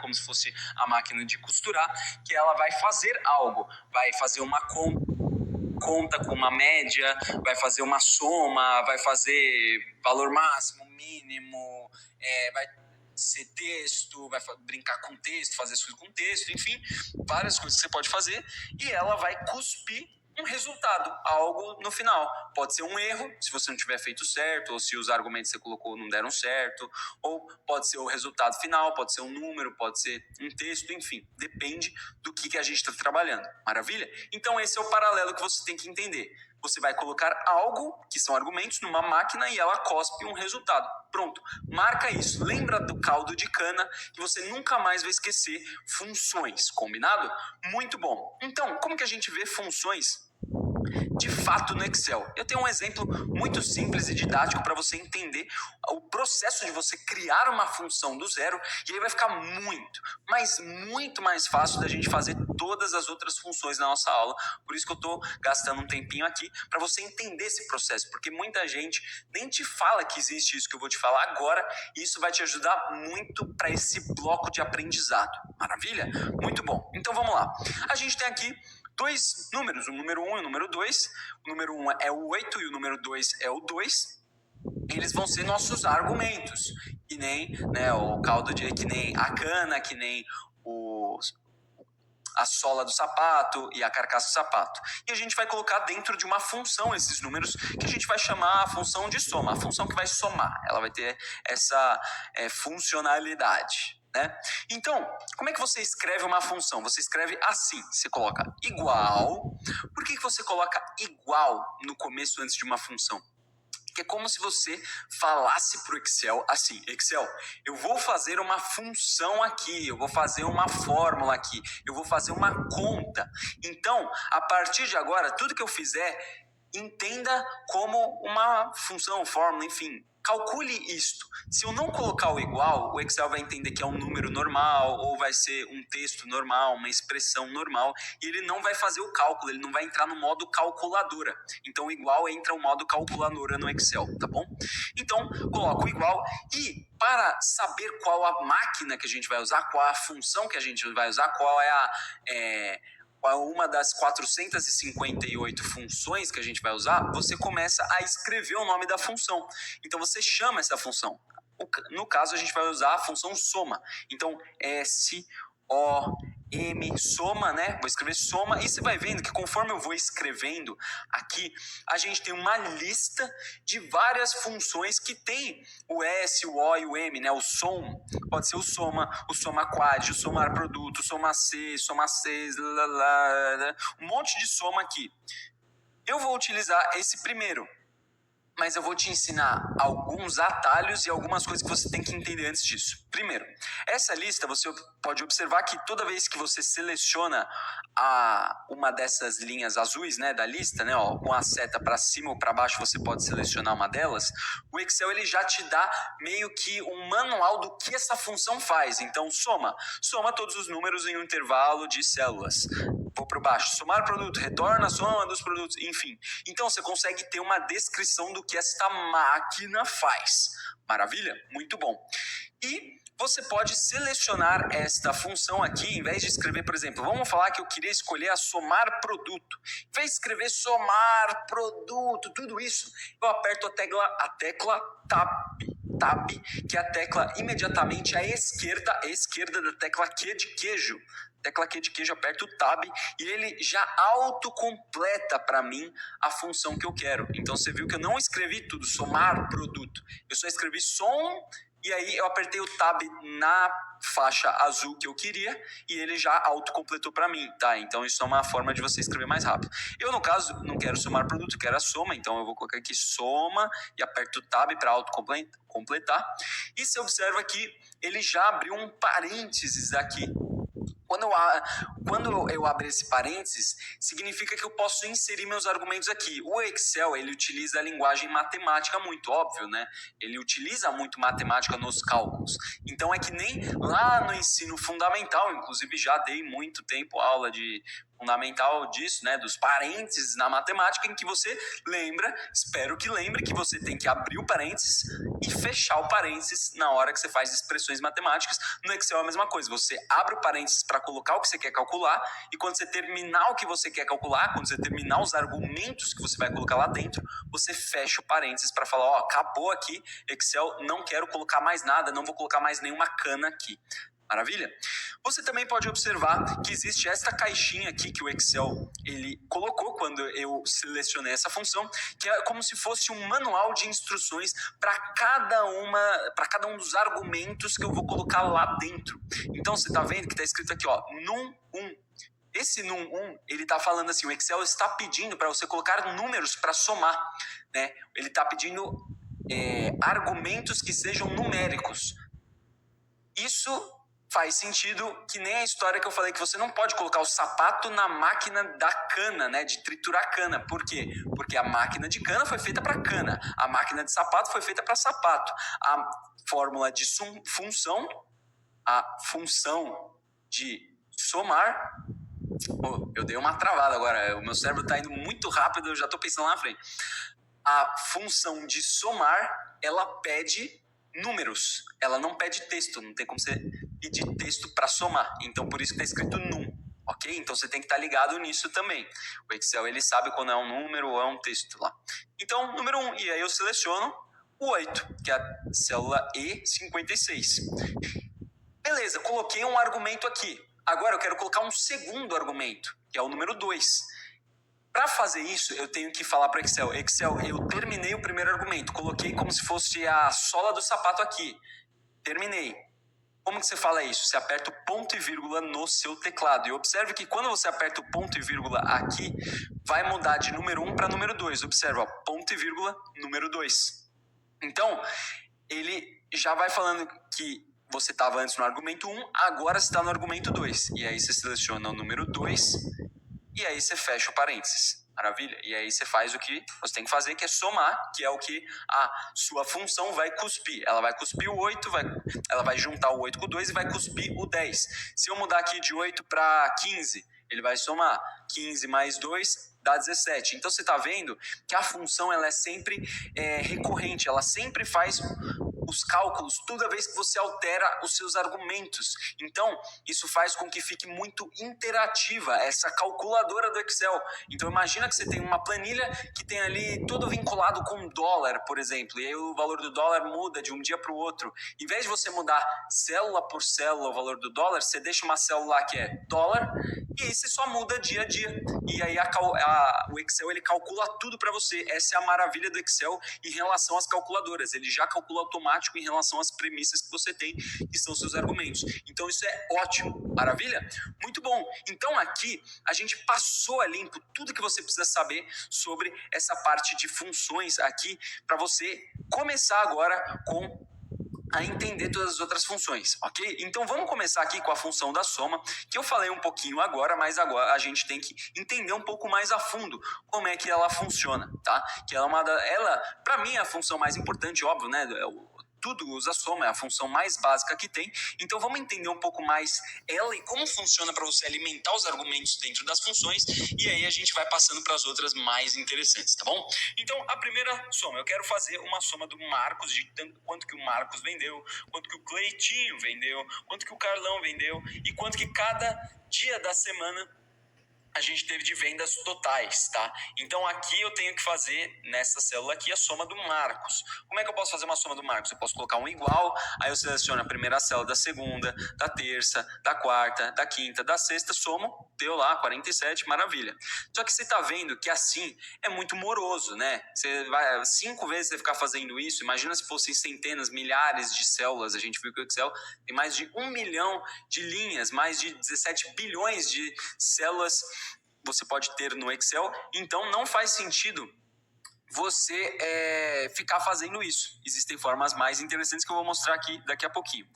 como se fosse a máquina de costurar, que ela vai fazer algo, vai fazer uma conta com uma média, vai fazer uma soma, vai fazer valor máximo, mínimo, vai ser texto, vai brincar com texto, fazer as coisas com texto, enfim, várias coisas que você pode fazer, e ela vai cuspir um resultado, algo no final. Pode ser um erro, se você não tiver feito certo, ou se os argumentos que você colocou não deram certo, ou pode ser o resultado final, pode ser um número, pode ser um texto, enfim, depende do que a gente está trabalhando. Maravilha? Então esse é o paralelo que você tem que entender. Você vai colocar algo, que são argumentos, numa máquina e ela cospe um resultado. Pronto, marca isso. Lembra do caldo de cana, que você nunca mais vai esquecer funções, combinado? Muito bom. Então, como que a gente vê funções de fato no Excel? Eu tenho um exemplo muito simples e didático para você entender o processo de você criar uma função do zero, e aí vai ficar muito, mas muito mais fácil da gente fazer todas as outras funções na nossa aula. Por isso que eu estou gastando um tempinho aqui para você entender esse processo, porque muita gente nem te fala que existe isso que eu vou te falar agora, e isso vai te ajudar muito para esse bloco de aprendizado. Maravilha? Muito bom. Então vamos lá. A gente tem aqui dois números, o número 1 e o número 2. O número 1 é o 8 e o número 2 é o 2. Eles vão ser nossos argumentos, que nem, né, o caldo de, que nem a cana, que nem a sola do sapato e a carcaça do sapato. E a gente vai colocar dentro de uma função esses números, que a gente vai chamar a função de soma, a função que vai somar. Ela vai ter essa funcionalidade. Né? Então, como é que você escreve uma função? Você escreve assim, você coloca igual. Por que você coloca igual no começo antes de uma função? Que é como se você falasse para o Excel assim: Excel, eu vou fazer uma função aqui, eu vou fazer uma fórmula aqui, eu vou fazer uma conta. Então, a partir de agora, tudo que eu fizer, entenda como uma função, fórmula, enfim. Calcule isto. Se eu não colocar o igual, o Excel vai entender que é um número normal, ou vai ser um texto normal, uma expressão normal, e ele não vai fazer o cálculo, ele não vai entrar no modo calculadora. Então o igual entra o modo calculadora no Excel, tá bom? Então, coloca o igual, e para saber qual a máquina que a gente vai usar, qual a função que a gente vai usar, qual é uma das 458 funções que a gente vai usar, você começa a escrever o nome da função. Então você chama essa função. No caso, a gente vai usar a função soma. Então, S-O-M, soma, né? Vou escrever soma, e você vai vendo que conforme eu vou escrevendo aqui, a gente tem uma lista de várias funções que tem o S, o O e o M, né? O som, pode ser o soma quad, o somar produto, o soma C, um monte de soma aqui. Eu vou utilizar esse primeiro, mas eu vou te ensinar alguns atalhos e algumas coisas que você tem que entender antes disso. Primeiro, essa lista, você pode observar que toda vez que você seleciona uma dessas linhas azuis, né, da lista, né, ó, com a seta para cima ou para baixo, você pode selecionar uma delas, o Excel ele já te dá meio que um manual do que essa função faz. Então, soma todos os números em um intervalo de células. Vou para baixo, somar produto, retorna a soma dos produtos, enfim. Então você consegue ter uma descrição do que esta máquina faz. Maravilha? Muito bom. E você pode selecionar esta função aqui, em vez de escrever, por exemplo, vamos falar que eu queria escolher a somar produto. Em vez de escrever somar produto, tudo isso, eu aperto a tecla Tab, que é a tecla imediatamente à esquerda da tecla Q de queijo. Tecla Q de queijo, aperto o Tab e ele já autocompleta para mim a função que eu quero. Então você viu que eu não escrevi tudo, somar produto. Eu só escrevi som e aí eu apertei o Tab na faixa azul que eu queria e ele já autocompletou para mim, tá? Então isso é uma forma de você escrever mais rápido. Eu, no caso, não quero somar produto, eu quero a soma, então eu vou colocar aqui soma e aperto o Tab para autocompletar. E você observa que ele já abriu um parênteses aqui. Quando eu abro esse parênteses, significa que eu posso inserir meus argumentos aqui. O Excel, ele utiliza a linguagem matemática muito, óbvio, né? Ele utiliza muito matemática nos cálculos. Então é que nem lá no ensino fundamental, inclusive já dei muito tempo aula de fundamental disso, né, dos parênteses na matemática, em que você lembra, espero que lembre, que você tem que abrir o parênteses e fechar o parênteses na hora que você faz expressões matemáticas. No Excel é a mesma coisa, você abre o parênteses para colocar o que você quer calcular, e quando você terminar o que você quer calcular, quando você terminar os argumentos que você vai colocar lá dentro, você fecha o parênteses para falar, ó, acabou aqui, Excel, não quero colocar mais nada, não vou colocar mais nenhuma cana aqui. Maravilha? Você também pode observar que existe esta caixinha aqui que o Excel ele colocou quando eu selecionei essa função, que é como se fosse um manual de instruções para cada um dos argumentos que eu vou colocar lá dentro. Então você está vendo que está escrito aqui, ó, num1. Esse num1, ele está falando assim, o Excel está pedindo para você colocar números para somar, né? Ele está pedindo argumentos que sejam numéricos. Isso faz sentido, que nem a história que eu falei, que você não pode colocar o sapato na máquina da cana, né, de triturar cana. Por quê? Porque a máquina de cana foi feita para cana, a máquina de sapato foi feita para sapato. A fórmula de função, a função de somar... eu dei uma travada agora, o meu cérebro está indo muito rápido, eu já estou pensando lá na frente. A função de somar, ela pede números, ela não pede texto, não tem como você pedir texto para somar, então por isso que está escrito num, ok? Então você tem que estar ligado nisso também. O Excel ele sabe quando é um número ou é um texto lá. Então, número 1, e aí eu seleciono o 8, que é a célula E56. Beleza, coloquei um argumento aqui. Agora eu quero colocar um segundo argumento, que é o número 2. Para fazer isso, eu tenho que falar para o Excel. Excel, eu terminei o primeiro argumento. Coloquei como se fosse a sola do sapato aqui. Terminei. Como que você fala isso? Você aperta o ponto e vírgula no seu teclado. E observe que quando você aperta o ponto e vírgula aqui, vai mudar de número 1 para número 2. Observa, ó, ponto e vírgula, número 2. Então, ele já vai falando que você estava antes no argumento 1, agora você está no argumento 2. E aí você seleciona o número 2... e aí você fecha o parênteses, maravilha? E aí você faz o que você tem que fazer, que é somar, que é o que a sua função vai cuspir. Ela vai cuspir o 8, ela vai juntar o 8 com o 2 e vai cuspir o 10. Se eu mudar aqui de 8 para 15, ele vai somar 15 mais 2, dá 17. Então você está vendo que a função ela é sempre recorrente, ela sempre faz os cálculos toda vez que você altera os seus argumentos. Então, isso faz com que fique muito interativa essa calculadora do Excel. Então, imagina que você tem uma planilha que tem ali tudo vinculado com dólar, por exemplo, e aí o valor do dólar muda de um dia para o outro. Em vez de você mudar célula por célula o valor do dólar, você deixa uma célula lá que é dólar, e aí você só muda dia a dia. E aí o Excel ele calcula tudo para você. Essa é a maravilha do Excel em relação às calculadoras. Ele já calcula automático em relação às premissas que você tem, que são seus argumentos. Então isso é ótimo, maravilha? Muito bom. Então aqui a gente passou a limpo tudo que você precisa saber sobre essa parte de funções aqui, para você começar agora a entender todas as outras funções, ok? Então vamos começar aqui com a função da soma, que eu falei um pouquinho agora, mas agora a gente tem que entender um pouco mais a fundo como é que ela funciona, tá? Que ela para mim, é a função mais importante, óbvio, né? Tudo usa soma, é a função mais básica que tem. Então vamos entender um pouco mais ela e como funciona para você alimentar os argumentos dentro das funções, e aí a gente vai passando para as outras mais interessantes, tá bom? Então a primeira soma, eu quero fazer uma soma do Marcos, de quanto que o Marcos vendeu, quanto que o Cleitinho vendeu, quanto que o Carlão vendeu e quanto que cada dia da semana a gente teve de vendas totais, tá? Então aqui eu tenho que fazer, nessa célula aqui, a soma do Marcos. Como é que eu posso fazer uma soma do Marcos? Eu posso colocar um igual, aí eu seleciono a primeira célula da segunda, da terça, da quarta, da quinta, da sexta, somo, deu lá 47, maravilha. Só que você tá vendo que assim é muito moroso, né? Você vai 5 vezes você ficar fazendo isso, imagina se fossem centenas, milhares de células. A gente viu que o Excel tem mais de 1 milhão de linhas, mais de 17 bilhões de células você pode ter no Excel, então não faz sentido você ficar fazendo isso. Existem formas mais interessantes que eu vou mostrar aqui daqui a pouquinho.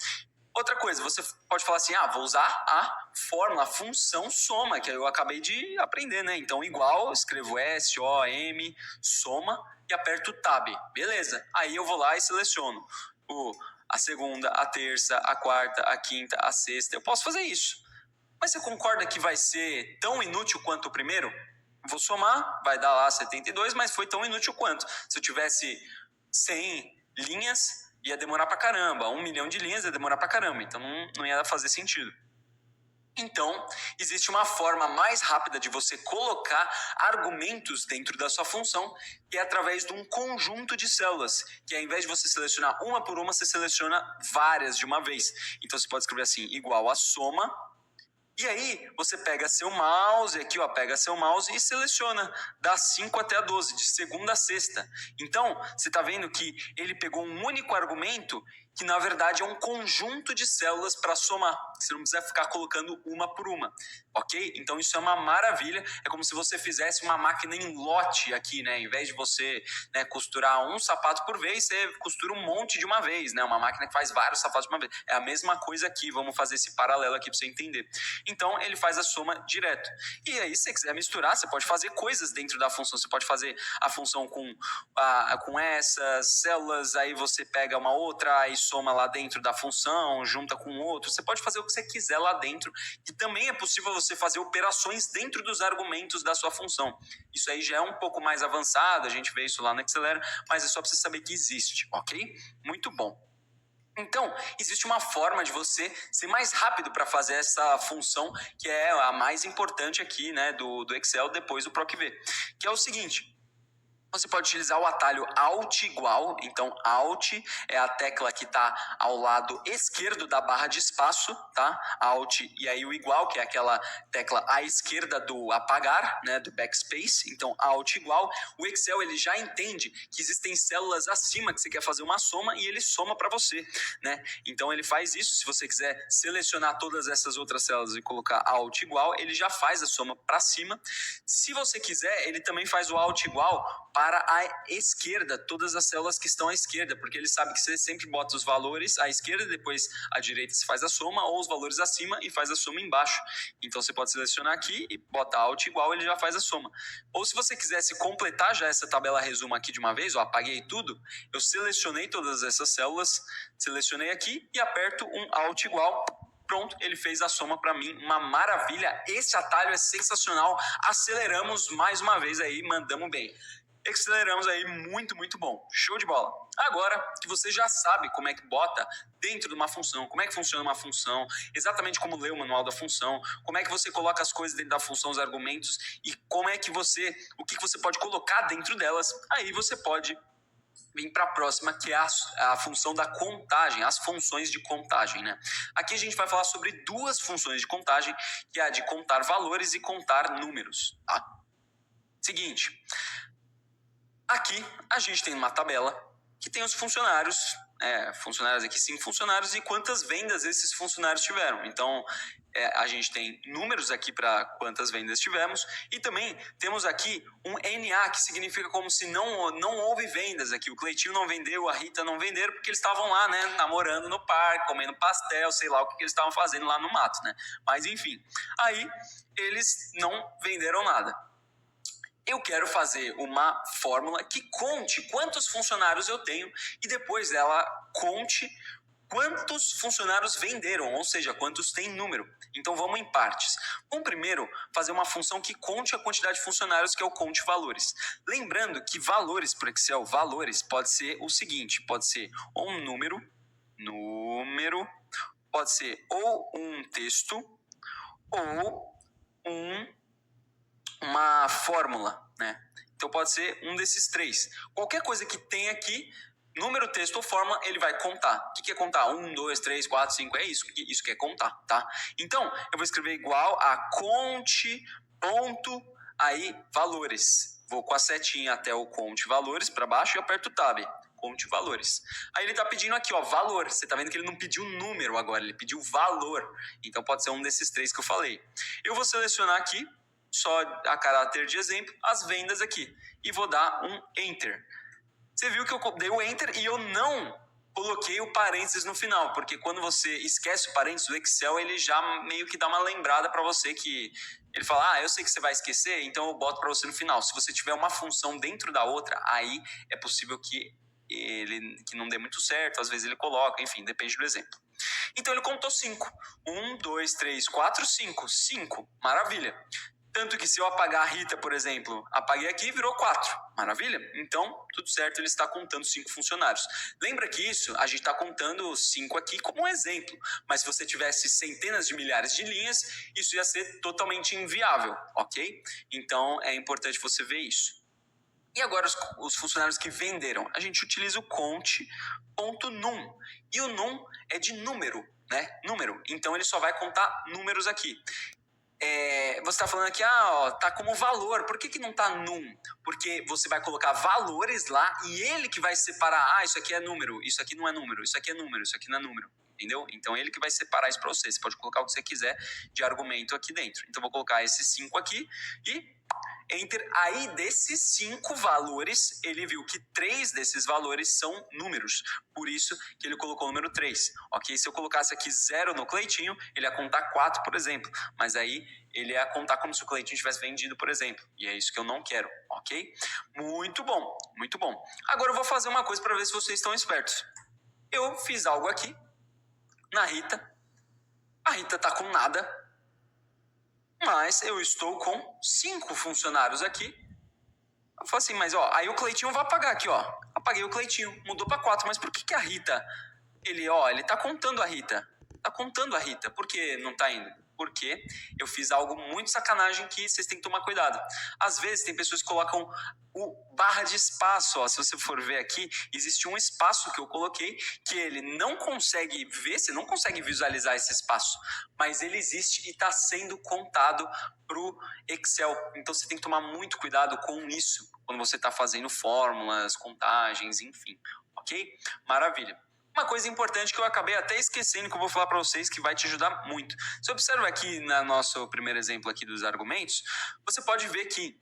Outra coisa, você pode falar assim, vou usar a fórmula, a função soma, que eu acabei de aprender, né? Então, igual, escrevo S-O-M, soma, e aperto Tab. Beleza. Aí eu vou lá e seleciono a segunda, a terça, a quarta, a quinta, a sexta. Eu posso fazer isso. Mas você concorda que vai ser tão inútil quanto o primeiro? Vou somar, vai dar lá 72, mas foi tão inútil quanto. Se eu tivesse 100 linhas, ia demorar pra caramba. 1 milhão de linhas ia demorar pra caramba. Então não ia fazer sentido. Então, existe uma forma mais rápida de você colocar argumentos dentro da sua função, que é através de um conjunto de células, que ao invés de você selecionar uma por uma, você seleciona várias de uma vez. Então, você pode escrever assim, igual a soma. E aí, você pega seu mouse, aqui ó, pega seu mouse e seleciona da 5 até a 12, de segunda a sexta. Então, você está vendo que ele pegou um único argumento que na verdade é um conjunto de células para somar. Você não precisa ficar colocando uma por uma, ok? Então isso é uma maravilha, é como se você fizesse uma máquina em lote aqui, né? Em vez de você, né, costurar um sapato por vez, você costura um monte de uma vez, né? Uma máquina que faz vários sapatos de uma vez. É a mesma coisa aqui, vamos fazer esse paralelo aqui para você entender. Então ele faz a soma direto. E aí, se você quiser misturar, você pode fazer coisas dentro da função. Você pode fazer a função com essas células, aí você pega uma outra, aí soma lá dentro da função, junta com outro. Você pode fazer o que você quiser lá dentro. E também é possível você fazer operações dentro dos argumentos da sua função. Isso aí já é um pouco mais avançado, a gente vê isso lá no Accelera, mas é só para você saber que existe, ok? Muito bom. Então, existe uma forma de você ser mais rápido para fazer essa função, que é a mais importante aqui, né, do Excel depois do PROC-V, que é o seguinte. Você pode utilizar o atalho Alt igual, então Alt é a tecla que está ao lado esquerdo da barra de espaço, tá? Alt e aí o igual, que é aquela tecla à esquerda do apagar, né, do backspace, então Alt igual. O Excel ele já entende que existem células acima que você quer fazer uma soma e ele soma para você, né? Então ele faz isso, se você quiser selecionar todas essas outras células e colocar Alt igual, ele já faz a soma para cima. Se você quiser, ele também faz o Alt igual para a esquerda, todas as células que estão à esquerda, porque ele sabe que você sempre bota os valores à esquerda, depois à direita você faz a soma, ou os valores acima e faz a soma embaixo. Então você pode selecionar aqui e botar Alt igual, ele já faz a soma. Ou se você quisesse completar já essa tabela resumo aqui de uma vez, ó, apaguei tudo, eu selecionei todas essas células, selecionei aqui e aperto um Alt igual. Pronto, ele fez a soma para mim, uma maravilha. Esse atalho é sensacional. Aceleramos mais uma vez aí, mandamos bem. Aceleramos aí, muito, muito bom. Show de bola. Agora que você já sabe como é que bota dentro de uma função, como é que funciona uma função, exatamente como lê o manual da função, como é que você coloca as coisas dentro da função, os argumentos, e como é que o que você pode colocar dentro delas, aí você pode vir para a próxima, que é a função da contagem, as funções de contagem, né? Aqui a gente vai falar sobre duas funções de contagem, que é a de contar valores e contar números, tá? Seguinte, aqui a gente tem uma tabela que tem os funcionários, funcionários aqui 5 funcionários e quantas vendas esses funcionários tiveram. Então, a gente tem números aqui para quantas vendas tivemos e também temos aqui um NA, que significa como se não houve vendas aqui. O Cleitinho não vendeu, a Rita não venderam porque eles estavam lá, né, namorando no parque, comendo pastel, sei lá o que eles estavam fazendo lá no mato, né? Mas enfim, aí eles não venderam nada. Eu quero fazer uma fórmula que conte quantos funcionários eu tenho e depois ela conte quantos funcionários venderam, ou seja, quantos tem número. Então vamos em partes. Vamos primeiro fazer uma função que conte a quantidade de funcionários, que é o conte valores. Lembrando que valores para Excel, valores pode ser o seguinte, pode ser ou um número, pode ser ou um texto ou uma fórmula, né? Então pode ser um desses três. Qualquer coisa que tem aqui, número, texto ou fórmula, ele vai contar. O que é contar? 1, 2, 3, 4, 5, é isso. Isso que é contar, tá? Então, eu vou escrever igual a conte, ponto, aí, valores. Vou com a setinha até o conte valores para baixo e aperto o tab. Conte valores. Aí ele tá pedindo aqui, ó, valor. Você tá vendo que ele não pediu número agora, ele pediu valor. Então pode ser um desses três que eu falei. Eu vou selecionar aqui, só a caráter de exemplo, as vendas aqui. E vou dar um Enter. Você viu que eu dei o Enter e eu não coloquei o parênteses no final, porque quando você esquece o parênteses do Excel, ele já meio que dá uma lembrada para você que... Ele fala, eu sei que você vai esquecer, então eu boto para você no final. Se você tiver uma função dentro da outra, aí é possível que que não dê muito certo, às vezes ele coloca, enfim, depende do exemplo. Então ele contou 5. 1, 2, 3, 4, 5. 5, maravilha. Tanto que se eu apagar a Rita, por exemplo, apaguei aqui e virou 4. Maravilha? Então, tudo certo, ele está contando 5 funcionários. Lembra que isso, a gente está contando 5 aqui como um exemplo. Mas se você tivesse centenas de milhares de linhas, isso ia ser totalmente inviável, ok? Então, é importante você ver isso. E agora os funcionários que venderam. A gente utiliza o conte.num. E o num é de número, né? Número. Então, ele só vai contar números aqui. Você está falando aqui, tá como valor. Por que não está num? Porque você vai colocar valores lá e ele que vai separar. Isso aqui é número, isso aqui não é número, isso aqui é número, isso aqui não é número. Entendeu? Então ele que vai separar isso para você. Você pode colocar o que você quiser de argumento aqui dentro. Então vou colocar esses 5 aqui e enter. Aí desses 5 valores, ele viu que 3 desses valores são números. Por isso que ele colocou o número 3. Ok? Se eu colocasse aqui 0 no Cleitinho, ele ia contar 4, por exemplo. Mas aí ele ia contar como se o Cleitinho tivesse vendido, por exemplo. E é isso que eu não quero. Ok? Muito bom. Muito bom. Agora eu vou fazer uma coisa para ver se vocês estão espertos. Eu fiz algo aqui na Rita. A Rita tá com nada. Mas eu estou com 5 funcionários aqui. Eu falo assim, mas aí o Cleitinho vai apagar aqui, Apaguei o Cleitinho, mudou para 4. Mas por que a Rita? Ele tá contando a Rita. Tá contando a Rita. Por que não tá indo? Porque eu fiz algo muito sacanagem que vocês têm que tomar cuidado. Às vezes tem pessoas que colocam o barra de espaço, se você for ver aqui, existe um espaço que eu coloquei que ele não consegue ver, você não consegue visualizar esse espaço, mas ele existe e está sendo contado para o Excel. Então você tem que tomar muito cuidado com isso quando você está fazendo fórmulas, contagens, enfim, ok? Maravilha. Uma coisa importante que eu acabei até esquecendo, que eu vou falar para vocês, que vai te ajudar muito. Você observa aqui no nosso primeiro exemplo aqui dos argumentos, você pode ver que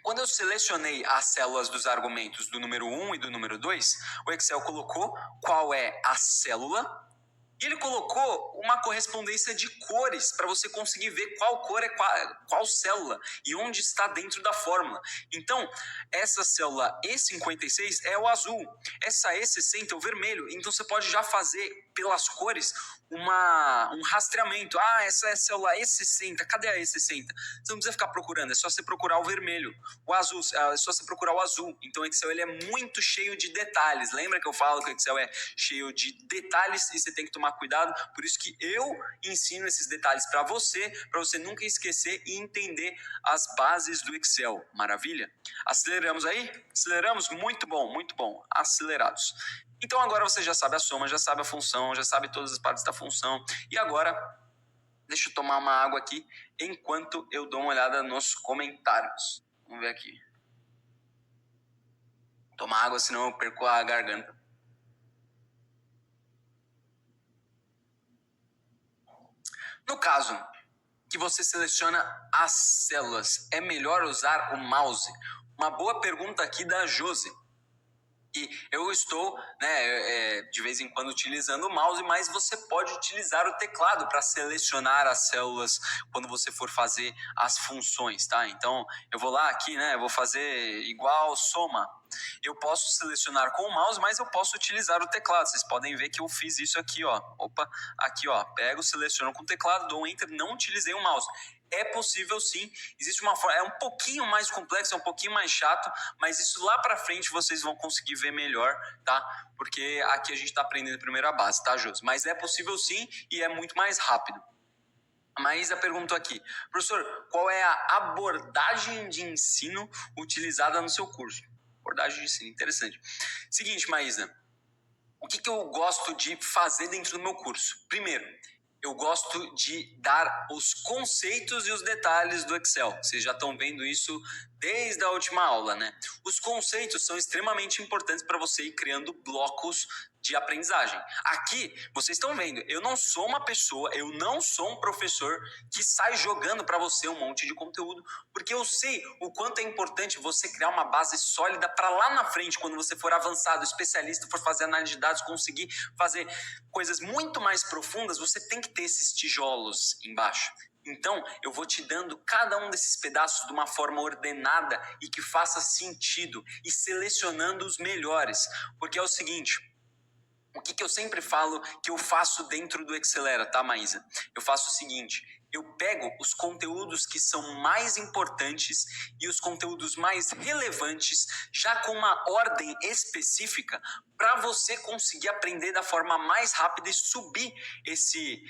quando eu selecionei as células dos argumentos do número 1 e do número 2, o Excel colocou qual é a célula e ele colocou uma correspondência de cores para você conseguir ver qual cor é qual célula e onde está dentro da fórmula. Então, essa célula E56 é o azul, essa E60 é o vermelho. Então, você pode já fazer pelas cores um rastreamento. Essa é a célula E60, cadê a E60? Você não precisa ficar procurando, é só você procurar o vermelho. O azul, é só você procurar o azul. Então o Excel ele é muito cheio de detalhes. Lembra que eu falo que o Excel é cheio de detalhes e você tem que tomar cuidado? Por isso que eu ensino esses detalhes para você nunca esquecer e entender as bases do Excel. Maravilha? Aceleramos aí? Aceleramos? Muito bom. Acelerados. Então agora você já sabe a soma, já sabe a função, já sabe todas as partes da função. E agora, deixa eu tomar uma água aqui enquanto eu dou uma olhada nos comentários. Vamos ver aqui. Tomar água, senão eu perco a garganta. No caso que você seleciona as células, é melhor usar o mouse? Uma boa pergunta aqui da Josi. E eu estou, de vez em quando utilizando o mouse, mas você pode utilizar o teclado para selecionar as células quando você for fazer as funções, tá? Então, eu vou lá aqui, eu vou fazer igual soma. Eu posso selecionar com o mouse, mas eu posso utilizar o teclado. Vocês podem ver que eu fiz isso aqui, pego, seleciono com o teclado, dou um enter, não utilizei o mouse. É possível sim, existe uma forma, é um pouquinho mais complexo, é um pouquinho mais chato, mas isso lá pra frente vocês vão conseguir ver melhor, tá? Porque aqui a gente tá aprendendo primeiro a base, tá, Jus? Mas é possível sim e é muito mais rápido. A Maísa perguntou aqui, professor, qual é a abordagem de ensino utilizada no seu curso? Abordagem de ensino, interessante. Seguinte, Maísa, o que eu gosto de fazer dentro do meu curso? Primeiro, eu gosto de dar os conceitos e os detalhes do Excel. Vocês já estão vendo isso desde a última aula, né? Os conceitos são extremamente importantes para você ir criando blocos de aprendizagem. Aqui, vocês estão vendo, eu não sou uma pessoa, eu não sou um professor que sai jogando para você um monte de conteúdo, porque eu sei o quanto é importante você criar uma base sólida para lá na frente, quando você for avançado, especialista, for fazer análise de dados, conseguir fazer coisas muito mais profundas, você tem que ter esses tijolos embaixo. Então, eu vou te dando cada um desses pedaços de uma forma ordenada e que faça sentido e selecionando os melhores. Porque é o seguinte, o que eu sempre falo que eu faço dentro do Excelera, tá, Maísa? Eu faço o seguinte, eu pego os conteúdos que são mais importantes e os conteúdos mais relevantes, já com uma ordem específica, para você conseguir aprender da forma mais rápida e subir esse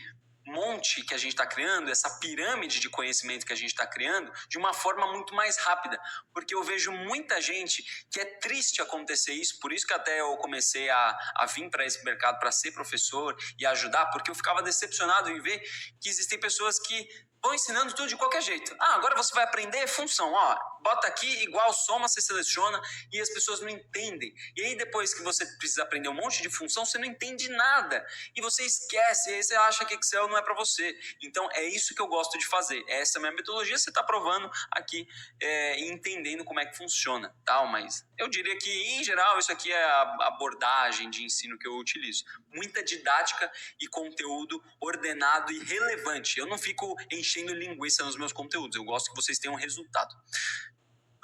monte que a gente está criando, essa pirâmide de conhecimento que a gente está criando, de uma forma muito mais rápida. Porque eu vejo muita gente que é triste acontecer isso, por isso que até eu comecei a vir para esse mercado para ser professor e ajudar, porque eu ficava decepcionado em ver que existem pessoas que vão ensinando tudo de qualquer jeito. Ah, agora você vai aprender função, ó, bota aqui, igual, soma, você seleciona, e as pessoas não entendem. E aí depois que você precisa aprender um monte de função, você não entende nada. E você esquece, e aí você acha que Excel não é para você. Então é isso que eu gosto de fazer. Essa é a minha metodologia, você está provando aqui e entendendo como é que funciona, tal, mas eu diria que, em geral, isso aqui é a abordagem de ensino que eu utilizo. Muita didática e conteúdo ordenado e relevante. Eu não fico enchendo linguiça nos meus conteúdos, eu gosto que vocês tenham resultado.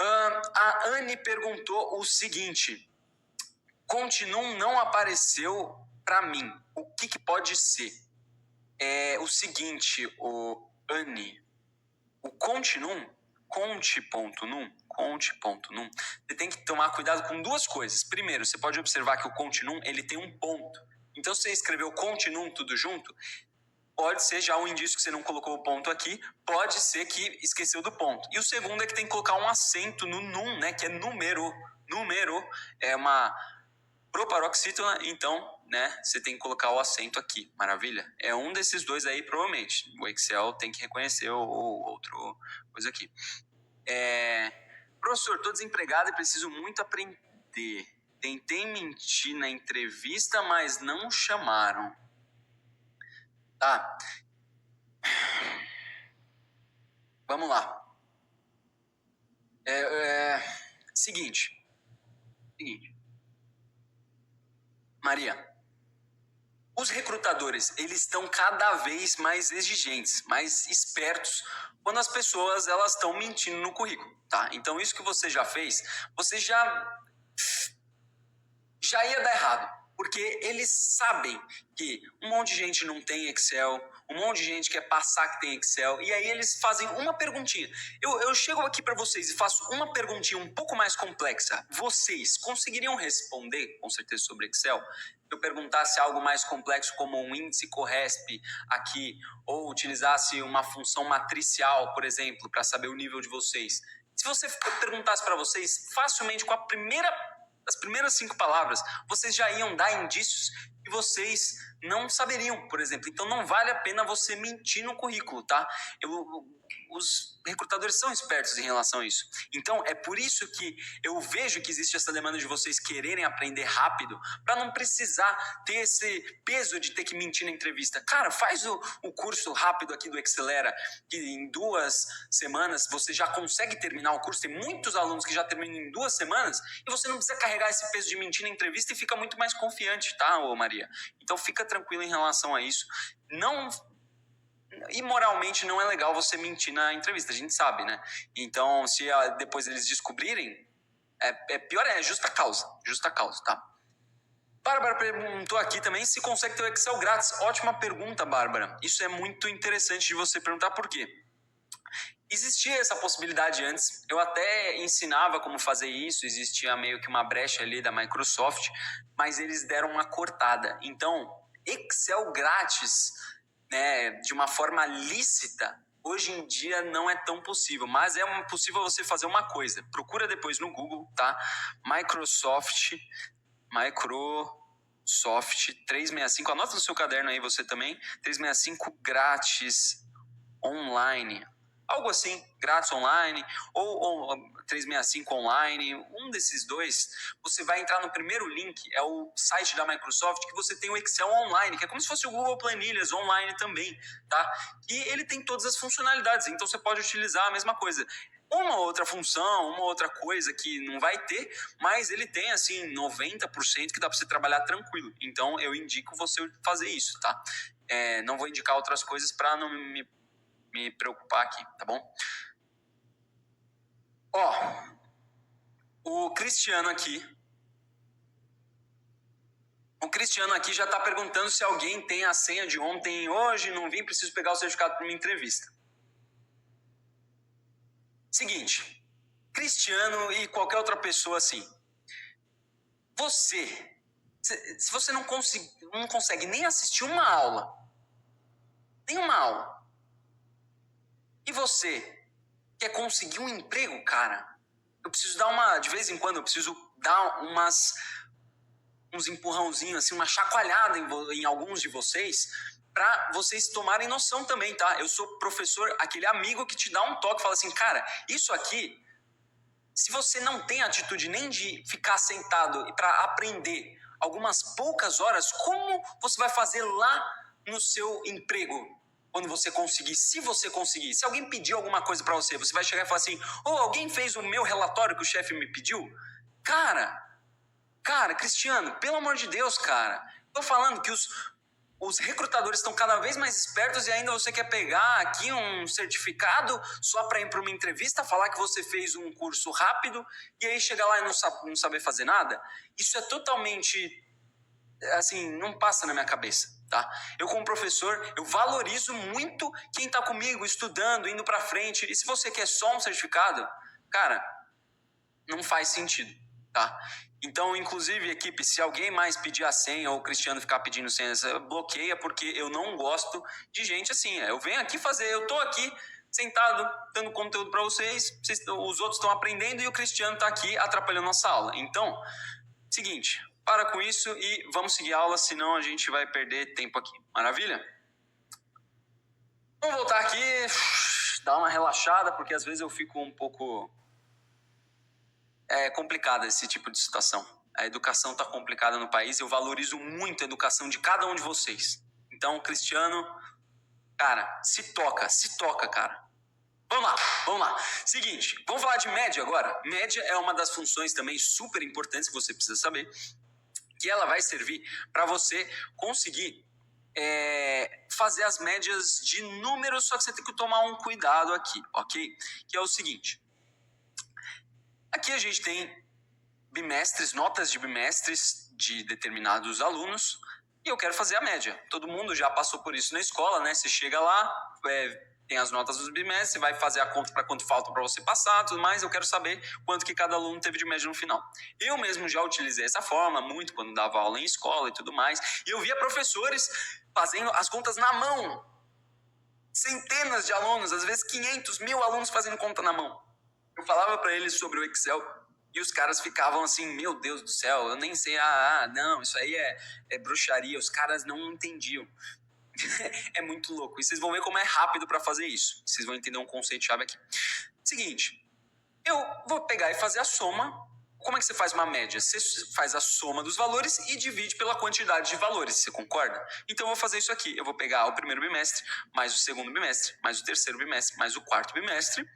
A Anne perguntou o seguinte: Continuum não apareceu para mim, o que pode ser? É o seguinte, Anne, o Continuum, conte.num, você tem que tomar cuidado com duas coisas. Primeiro, você pode observar que o Continuum, ele tem um ponto. Então, se você escreveu Continuum tudo junto, pode ser já um indício que você não colocou o ponto aqui, pode ser que esqueceu do ponto. E o segundo é que tem que colocar um acento no num, né, que é número. Número é uma proparoxítona, então, né, você tem que colocar o acento aqui. Maravilha? É um desses dois aí, provavelmente. O Excel tem que reconhecer o outro coisa aqui. Professor, estou desempregado e preciso muito aprender. Tentei mentir na entrevista, mas não chamaram. Tá. Vamos lá. Seguinte. Maria, os recrutadores, eles estão cada vez mais exigentes, mais espertos quando as pessoas elas estão mentindo no currículo, tá? Então isso que você já fez, você já ia dar errado. Porque eles sabem que um monte de gente não tem Excel, um monte de gente quer passar que tem Excel, e aí eles fazem uma perguntinha. Eu chego aqui para vocês e faço uma perguntinha um pouco mais complexa. Vocês conseguiriam responder, com certeza, sobre Excel? Se eu perguntasse algo mais complexo como um índice Corresp aqui, ou utilizasse uma função matricial, por exemplo, para saber o nível de vocês. Se você perguntasse para vocês, facilmente, com as primeiras 5 palavras, vocês já iam dar indícios que vocês não saberiam, por exemplo. Então não vale a pena você mentir no currículo, tá? Os recrutadores são espertos em relação a isso. Então é por isso que eu vejo que existe essa demanda de vocês quererem aprender rápido, para não precisar ter esse peso de ter que mentir na entrevista. Cara, faz o curso rápido aqui do Excelera, que em 2 semanas você já consegue terminar o curso. Tem muitos alunos que já terminam em 2 semanas e você não precisa carregar esse peso de mentir na entrevista e fica muito mais confiante, tá, Maria? Então fica tranquilo em relação a isso. E moralmente não é legal você mentir na entrevista, a gente sabe, né? Então, se depois eles descobrirem, pior, é justa causa, tá? Bárbara perguntou aqui também se consegue ter o Excel grátis. Ótima pergunta, Bárbara. Isso é muito interessante de você perguntar por quê. Existia essa possibilidade antes, eu até ensinava como fazer isso, existia meio que uma brecha ali da Microsoft, mas eles deram uma cortada. Então, Excel grátis, né, de uma forma lícita, hoje em dia não é tão possível, mas é possível você fazer uma coisa. Procura depois no Google, tá? Microsoft 365, anota no seu caderno aí você também, 365 grátis online. Algo assim, grátis online, ou 365 online, um desses dois, você vai entrar no primeiro link, é o site da Microsoft, que você tem o Excel online, que é como se fosse o Google Planilhas online também, tá? E ele tem todas as funcionalidades, então você pode utilizar a mesma coisa. Uma outra função, uma outra coisa que não vai ter, mas ele tem, assim, 90% que dá para você trabalhar tranquilo. Então, eu indico você fazer isso, tá? Não vou indicar outras coisas para não me me preocupar aqui, tá bom? Ó, o Cristiano aqui já tá perguntando se alguém tem a senha de ontem e hoje, não vim, preciso pegar o certificado para uma entrevista. Seguinte, Cristiano e qualquer outra pessoa assim, se você não consegue nem assistir uma aula, e você quer conseguir um emprego, cara, eu preciso dar de vez em quando, eu preciso dar uns empurrãozinhos, assim, uma chacoalhada em alguns de vocês, para vocês tomarem noção também, tá? Eu sou professor, aquele amigo que te dá um toque, fala assim, cara, isso aqui, se você não tem atitude nem de ficar sentado e para aprender algumas poucas horas, como você vai fazer lá no seu emprego? Quando você conseguir, se você conseguir, se alguém pedir alguma coisa para você, você vai chegar e falar assim, alguém fez o meu relatório que o chefe me pediu? Cara, Cristiano, pelo amor de Deus, cara, tô falando que os recrutadores estão cada vez mais espertos e ainda você quer pegar aqui um certificado só para ir para uma entrevista, falar que você fez um curso rápido e aí chegar lá e não saber fazer nada? Isso é totalmente, assim, não passa na minha cabeça, tá? Eu como professor, eu valorizo muito quem tá comigo, estudando, indo para frente. E se você quer só um certificado, cara, não faz sentido, tá? Então, inclusive, equipe, se alguém mais pedir a senha ou o Cristiano ficar pedindo senha, bloqueia, porque eu não gosto de gente assim. Eu venho aqui eu tô aqui sentado, dando conteúdo para vocês, os outros estão aprendendo e o Cristiano tá aqui atrapalhando nossa aula. Então, seguinte, para com isso e vamos seguir a aula, senão a gente vai perder tempo aqui. Maravilha? Vamos voltar aqui, dar uma relaxada, porque às vezes eu fico um pouco... É complicado esse tipo de situação. A educação está complicada no país. Eu valorizo muito a educação de cada um de vocês. Então, Cristiano, cara, se toca, cara. Vamos lá. Seguinte, vamos falar de média agora. Média é uma das funções também super importantes que você precisa saber, que ela vai servir para você conseguir fazer as médias de números, só que você tem que tomar um cuidado aqui, ok? Que é o seguinte. Aqui a gente tem bimestres, notas de bimestres de determinados alunos, e eu quero fazer a média. Todo mundo já passou por isso na escola, né? Você chega lá, tem as notas dos bimestres, você vai fazer a conta para quanto falta para você passar, tudo mais. Eu quero saber quanto que cada aluno teve de média no final. Eu mesmo já utilizei essa forma muito quando dava aula em escola e tudo mais, e eu via professores fazendo as contas na mão. Centenas de alunos, às vezes 500, 1000 alunos fazendo conta na mão. Eu falava para eles sobre o Excel e os caras ficavam assim, meu Deus do céu, eu nem sei, não, isso aí é bruxaria, os caras não entendiam. É muito louco. E vocês vão ver como é rápido para fazer isso. Vocês vão entender um conceito-chave aqui. Seguinte, eu vou pegar e fazer a soma. Como é que você faz uma média? Você faz a soma dos valores e divide pela quantidade de valores, você concorda? Então eu vou fazer isso aqui. Eu vou pegar o primeiro bimestre, mais o segundo bimestre, mais o terceiro bimestre, mais o quarto bimestre,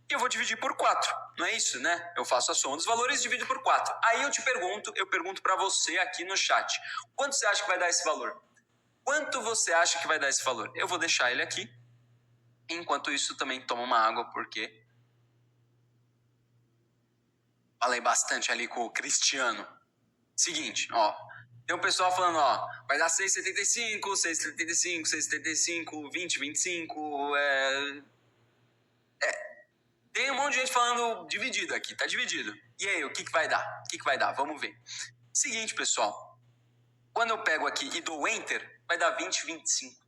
e eu vou dividir por 4, não é isso, né? Eu faço a soma dos valores e divido por 4. Aí eu pergunto para você aqui no chat, quanto você acha que vai dar esse valor? Quanto você acha que vai dar esse valor? Eu vou deixar ele aqui. Enquanto isso, também toma uma água, porque falei bastante ali com o Cristiano. Seguinte, ó. Tem um pessoal falando, ó, vai dar 6,75, 6,75, 6,75, 20, 25, Tem um monte de gente falando dividido aqui, tá dividido. E aí, o que vai dar? O que vai dar? Vamos ver. Seguinte, pessoal. Quando eu pego aqui e dou Enter, vai dar 20, 25.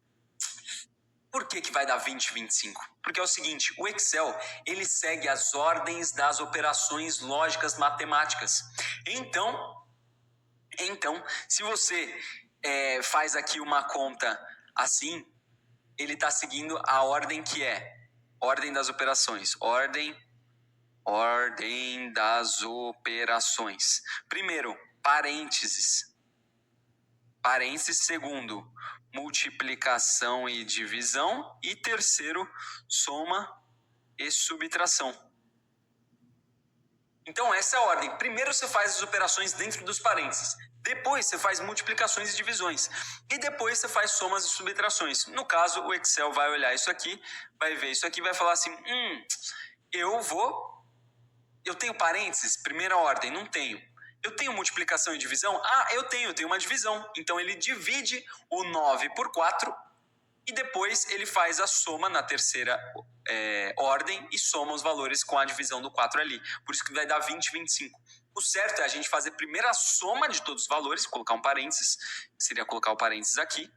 Por que vai dar 20, 25? Porque é o seguinte, o Excel, ele segue as ordens das operações lógicas matemáticas. Então se você faz aqui uma conta assim, ele está seguindo a ordem que é ordem das operações. Ordem das operações. Primeiro, parênteses. Segundo, multiplicação e divisão. E terceiro, soma e subtração. Então, essa é a ordem. Primeiro você faz as operações dentro dos parênteses. Depois você faz multiplicações e divisões. E depois você faz somas e subtrações. No caso, o Excel vai olhar isso aqui, vai ver isso aqui e vai falar assim, eu tenho parênteses, primeira ordem, não tenho. Eu tenho multiplicação e divisão? Eu tenho uma divisão. Então ele divide o 9 por 4 e depois ele faz a soma na terceira ordem e soma os valores com a divisão do 4 ali. Por isso que vai dar 20 e 25. O certo é a gente fazer primeiro a soma de todos os valores, colocar um parênteses, seria colocar o parênteses aqui,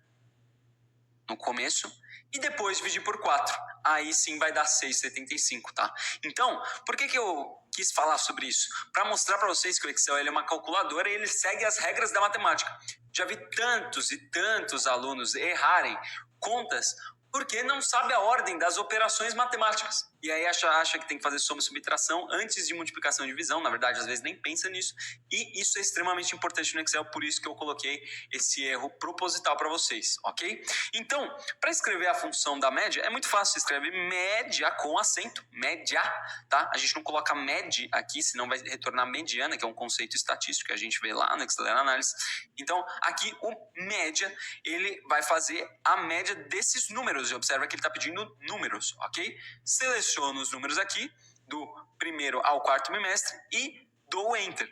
no começo, e depois dividir por 4. Aí sim vai dar 6,75, tá? Então, por que eu quis falar sobre isso? Para mostrar para vocês que o Excel ele é uma calculadora e ele segue as regras da matemática. Já vi tantos e tantos alunos errarem contas porque não sabe a ordem das operações matemáticas. E aí acha que tem que fazer soma e subtração antes de multiplicação e divisão. Na verdade, às vezes nem pensa nisso. E isso é extremamente importante no Excel, por isso que eu coloquei esse erro proposital para vocês, ok? Então, para escrever a função da média, é muito fácil. Você escreve média com acento, média, tá? A gente não coloca med aqui, senão vai retornar mediana, que é um conceito estatístico que a gente vê lá no Excel Analysis. Então, aqui o média, ele vai fazer a média desses números. Observa que ele está pedindo números, ok? Seleciono os números aqui, do primeiro ao quarto bimestre e dou Enter.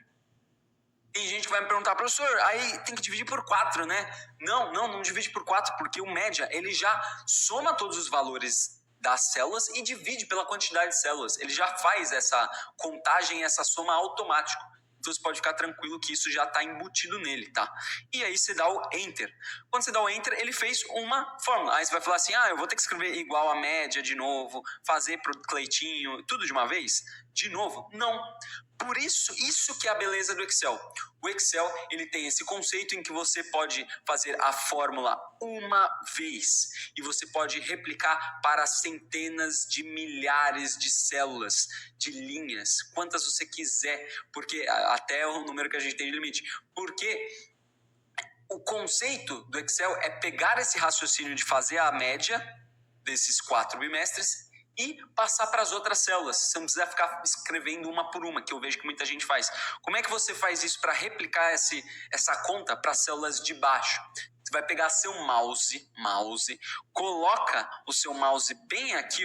Tem gente que vai me perguntar, professor, aí tem que dividir por 4, né? Não divide por 4, porque o média, ele já soma todos os valores das células e divide pela quantidade de células. Ele já faz essa contagem, essa soma automático. Então você pode ficar tranquilo que isso já está embutido nele, tá? E aí você dá o Enter. Quando você dá o Enter, ele fez uma fórmula. Aí você vai falar assim, eu vou ter que escrever igual a média de novo, fazer pro Cleitinho, tudo de uma vez? De novo? Não. Por isso que é a beleza do Excel. O Excel, ele tem esse conceito em que você pode fazer a fórmula uma vez e você pode replicar para centenas de milhares de células, de linhas, quantas você quiser, porque até o número que a gente tem de limite. Porque o conceito do Excel é pegar esse raciocínio de fazer a média desses 4 bimestres e passar para as outras células. Você não precisa ficar escrevendo uma por uma, que eu vejo que muita gente faz. Como é que você faz isso para replicar essa conta para as células de baixo? Você vai pegar seu mouse, coloca o seu mouse bem aqui,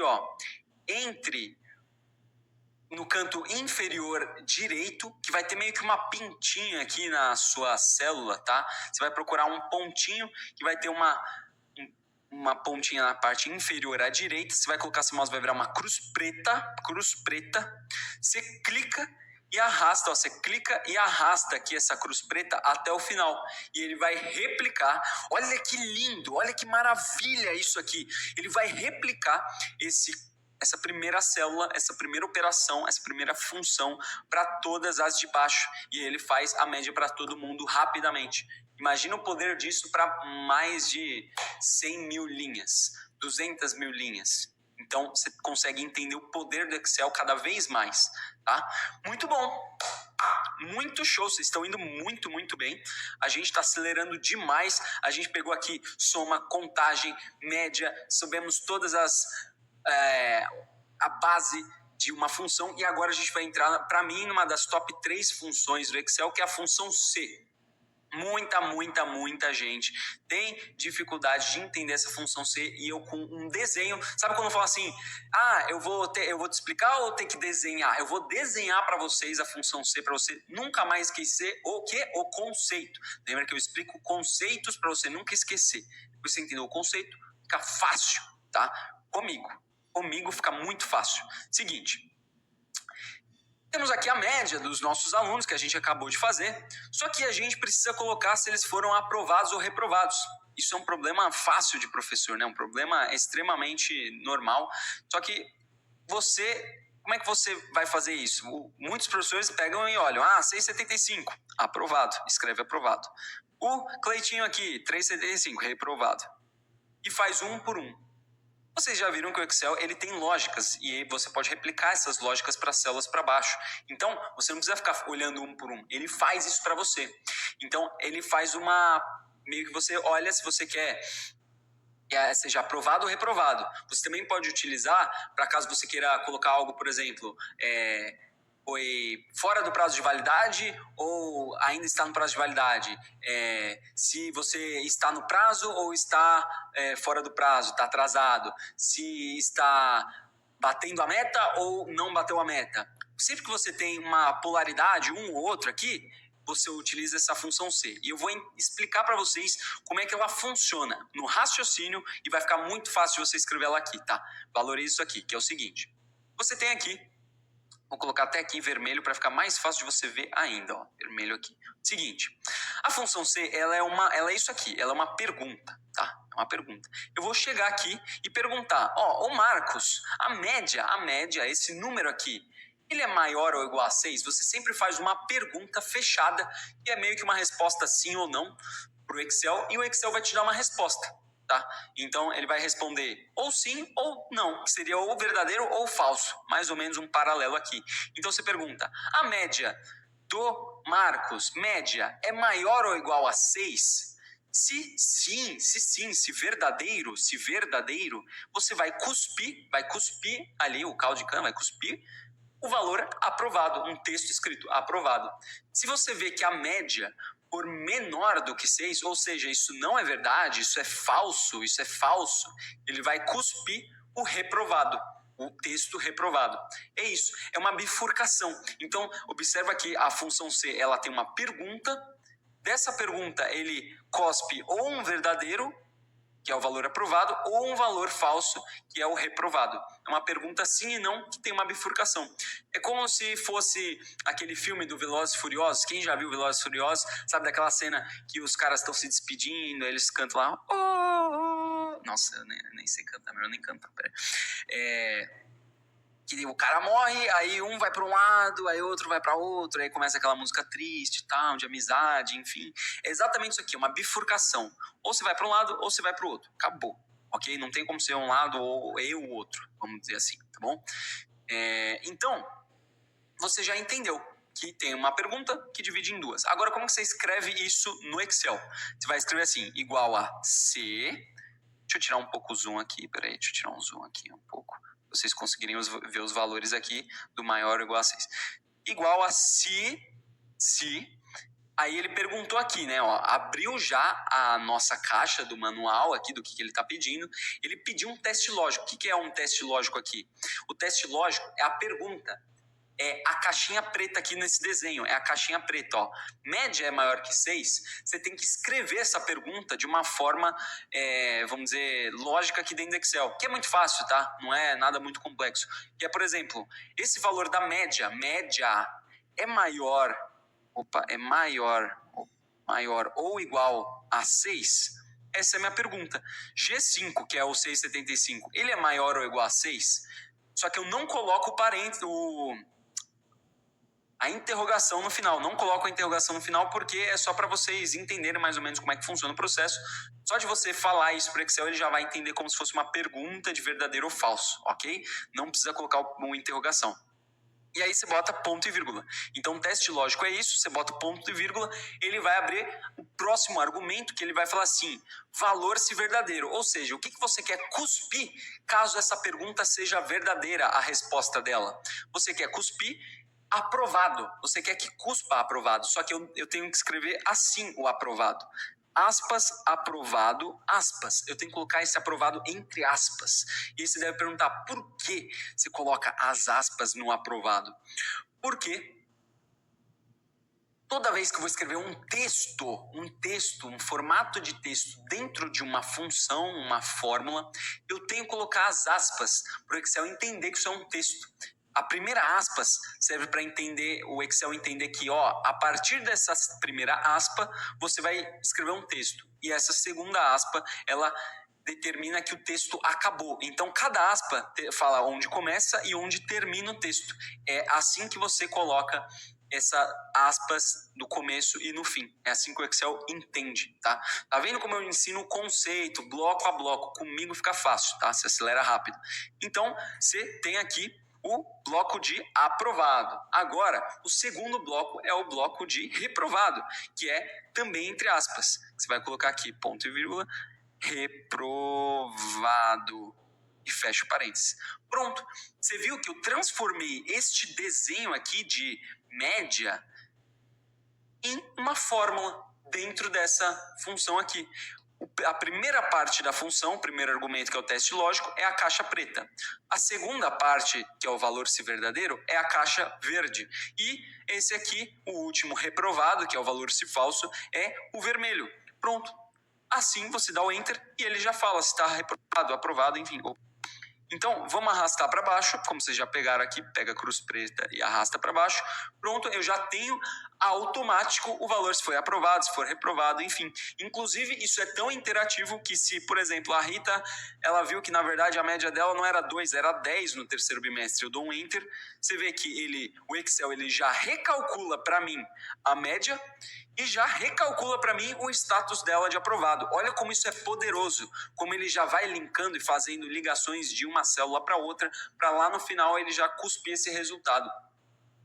no canto inferior direito, que vai ter meio que uma pintinha aqui na sua célula, tá? Você vai procurar um pontinho que vai ter uma pontinha na parte inferior à direita, você vai colocar seu mouse, vai virar uma cruz preta, você clica e arrasta, você clica e arrasta aqui essa cruz preta até o final, e ele vai replicar, olha que lindo, olha que maravilha isso aqui, ele vai replicar essa primeira célula, essa primeira operação, essa primeira função para todas as de baixo, e ele faz a média para todo mundo rapidamente. Imagina o poder disso para mais de 100 mil linhas, 200 mil linhas. Então, você consegue entender o poder do Excel cada vez mais, tá? Muito bom. Muito show, vocês estão indo muito, muito bem. A gente está acelerando demais. A gente pegou aqui soma, contagem, média, sabemos todas a base de uma função. E agora a gente vai entrar, para mim, numa das top 3 funções do Excel, que é a função C. Muita gente tem dificuldade de entender essa função C, e eu com um desenho, sabe quando eu falo assim, eu vou te explicar ou tem que desenhar? Eu vou desenhar para vocês a função C, para você nunca mais esquecer o conceito. Lembra que eu explico conceitos para você nunca esquecer. Depois você entendeu o conceito, fica fácil, tá? Comigo fica muito fácil. Seguinte, temos aqui a média dos nossos alunos que a gente acabou de fazer, só que a gente precisa colocar se eles foram aprovados ou reprovados. Isso é um problema fácil de professor, né? Um problema extremamente normal. Só que como é que você vai fazer isso? Muitos professores pegam e olham, 6,75, aprovado, escreve aprovado. O Cleitinho aqui, 3,75, reprovado. E faz um por um. Vocês já viram que o Excel ele tem lógicas e aí você pode replicar essas lógicas para células para baixo. Então, você não precisa ficar olhando um por um. Ele faz isso para você. Então, ele faz meio que você olha se você quer seja aprovado ou reprovado. Você também pode utilizar, para caso você queira colocar algo, por exemplo, Foi fora do prazo de validade ou ainda está no prazo de validade? Se você está no prazo ou está fora do prazo, está atrasado? Se está batendo a meta ou não bateu a meta? Sempre que você tem uma polaridade, um ou outro aqui, você utiliza essa função C. E eu vou explicar para vocês como é que ela funciona no raciocínio e vai ficar muito fácil de você escrever ela aqui, tá? Valorize isso aqui, que é o seguinte. Você tem aqui, vou colocar até aqui em vermelho para ficar mais fácil de você ver ainda, ó, vermelho aqui. Seguinte, a função C, ela é isso aqui, ela é uma pergunta, tá? É uma pergunta. Eu vou chegar aqui e perguntar, ô Marcos, a média, esse número aqui, ele é maior ou igual a 6? Você sempre faz uma pergunta fechada, que é meio que uma resposta sim ou não para o Excel, e o Excel vai te dar uma resposta, tá? Então, ele vai responder ou sim ou não, que seria ou verdadeiro ou falso, mais ou menos um paralelo aqui. Então, você pergunta, a média do Marcos, média, é maior ou igual a 6? Se verdadeiro, você vai cuspir ali, o caldo de cana vai cuspir o valor aprovado, um texto escrito aprovado. Se você vê que a média for menor do que 6, ou seja, isso não é verdade, isso é falso, ele vai cuspir o reprovado, o texto reprovado. É isso, é uma bifurcação. Então, observa que a função C, ela tem uma pergunta, dessa pergunta ele cospe ou um verdadeiro, que é o valor aprovado, ou um valor falso, que é o reprovado. É uma pergunta sim e não, que tem uma bifurcação. É como se fosse aquele filme do Velozes e Furiosos. Quem já viu Velozes e Furiosos sabe daquela cena que os caras estão se despedindo, eles cantam lá... Oh, oh. Nossa, eu nem sei cantar, melhor nem cantar, peraí. Que o cara morre, aí um vai para um lado, aí outro vai para outro, aí começa aquela música triste, tal, de amizade, enfim. É exatamente isso aqui, uma bifurcação. Ou você vai para um lado, ou você vai para o outro. Acabou, ok? Não tem como ser um lado ou eu o outro, vamos dizer assim, tá bom? Então, você já entendeu que tem uma pergunta que divide em duas. Agora, como que você escreve isso no Excel? Você vai escrever assim, igual a C... Deixa eu tirar um pouco o zoom aqui, peraí, deixa eu tirar um zoom aqui um pouco. Vocês conseguirem ver os valores aqui do maior ou igual a 6. Igual a se, aí ele perguntou aqui, né, ó, abriu já a nossa caixa do manual aqui, do que ele está pedindo, ele pediu um teste lógico. O que é um teste lógico aqui? O teste lógico é a pergunta, é a caixinha preta aqui nesse desenho, é a caixinha preta, ó. Média é maior que 6, você tem que escrever essa pergunta de uma forma, vamos dizer, lógica aqui dentro do Excel, que é muito fácil, tá? Não é nada muito complexo. Que é, por exemplo, esse valor da média é maior ou igual a 6? Essa é a minha pergunta. G5, que é o 675, ele é maior ou igual a 6? Só que eu não coloco a interrogação no final. Não coloco a interrogação no final porque é só para vocês entenderem mais ou menos como é que funciona o processo. Só de você falar isso para o Excel, ele já vai entender como se fosse uma pergunta de verdadeiro ou falso, ok? Não precisa colocar uma interrogação. E aí você bota ponto e vírgula. Então, o teste lógico é isso, você bota ponto e vírgula, ele vai abrir o próximo argumento, que ele vai falar assim, valor se verdadeiro. Ou seja, o que você quer cuspir caso essa pergunta seja verdadeira, a resposta dela? Você quer cuspir aprovado. Você quer que cuspa aprovado, só que eu tenho que escrever assim o aprovado. Aspas, aprovado, aspas. Eu tenho que colocar esse aprovado entre aspas. E aí você deve perguntar, por que você coloca as aspas no aprovado? Porque toda vez que eu vou escrever um texto, um formato de texto dentro de uma função, uma fórmula, eu tenho que colocar as aspas para o Excel entender que isso é um texto. A primeira aspas serve para o Excel entender que, ó, a partir dessa primeira aspa, você vai escrever um texto. E essa segunda aspa, ela determina que o texto acabou. Então, cada aspa fala onde começa e onde termina o texto. É assim que você coloca essas aspas no começo e no fim. É assim que o Excel entende, tá? Tá vendo como eu ensino o conceito, bloco a bloco? Comigo fica fácil, tá? Se acelera rápido. Então, você tem aqui o bloco de aprovado. Agora, o segundo bloco é o bloco de reprovado, que é também entre aspas. Você vai colocar aqui ponto e vírgula, reprovado. e fecho parênteses. Pronto, você viu que eu transformei este desenho aqui de média em uma fórmula dentro dessa função aqui. A primeira parte da função, o primeiro argumento, que é o teste lógico, é a caixa preta. A segunda parte, que é o valor se verdadeiro, é a caixa verde. E esse aqui, o último reprovado, que é o valor se falso, é o vermelho. Pronto. Assim você dá o enter e ele já fala se está reprovado, aprovado, enfim. Então, vamos arrastar para baixo, como vocês já pegaram aqui, pega a cruz preta e arrasta para baixo. Pronto, eu já tenho automático o valor, se foi aprovado, se for reprovado, enfim. Inclusive, isso é tão interativo que se, por exemplo, a Rita, ela viu que, na verdade, a média dela não era 2, era 10 no terceiro bimestre. Eu dou um enter, você vê que o Excel ele já recalcula para mim a média e já recalcula para mim o status dela de aprovado. Olha como isso é poderoso, como ele já vai linkando e fazendo ligações de uma célula para outra, para lá no final ele já cuspir esse resultado.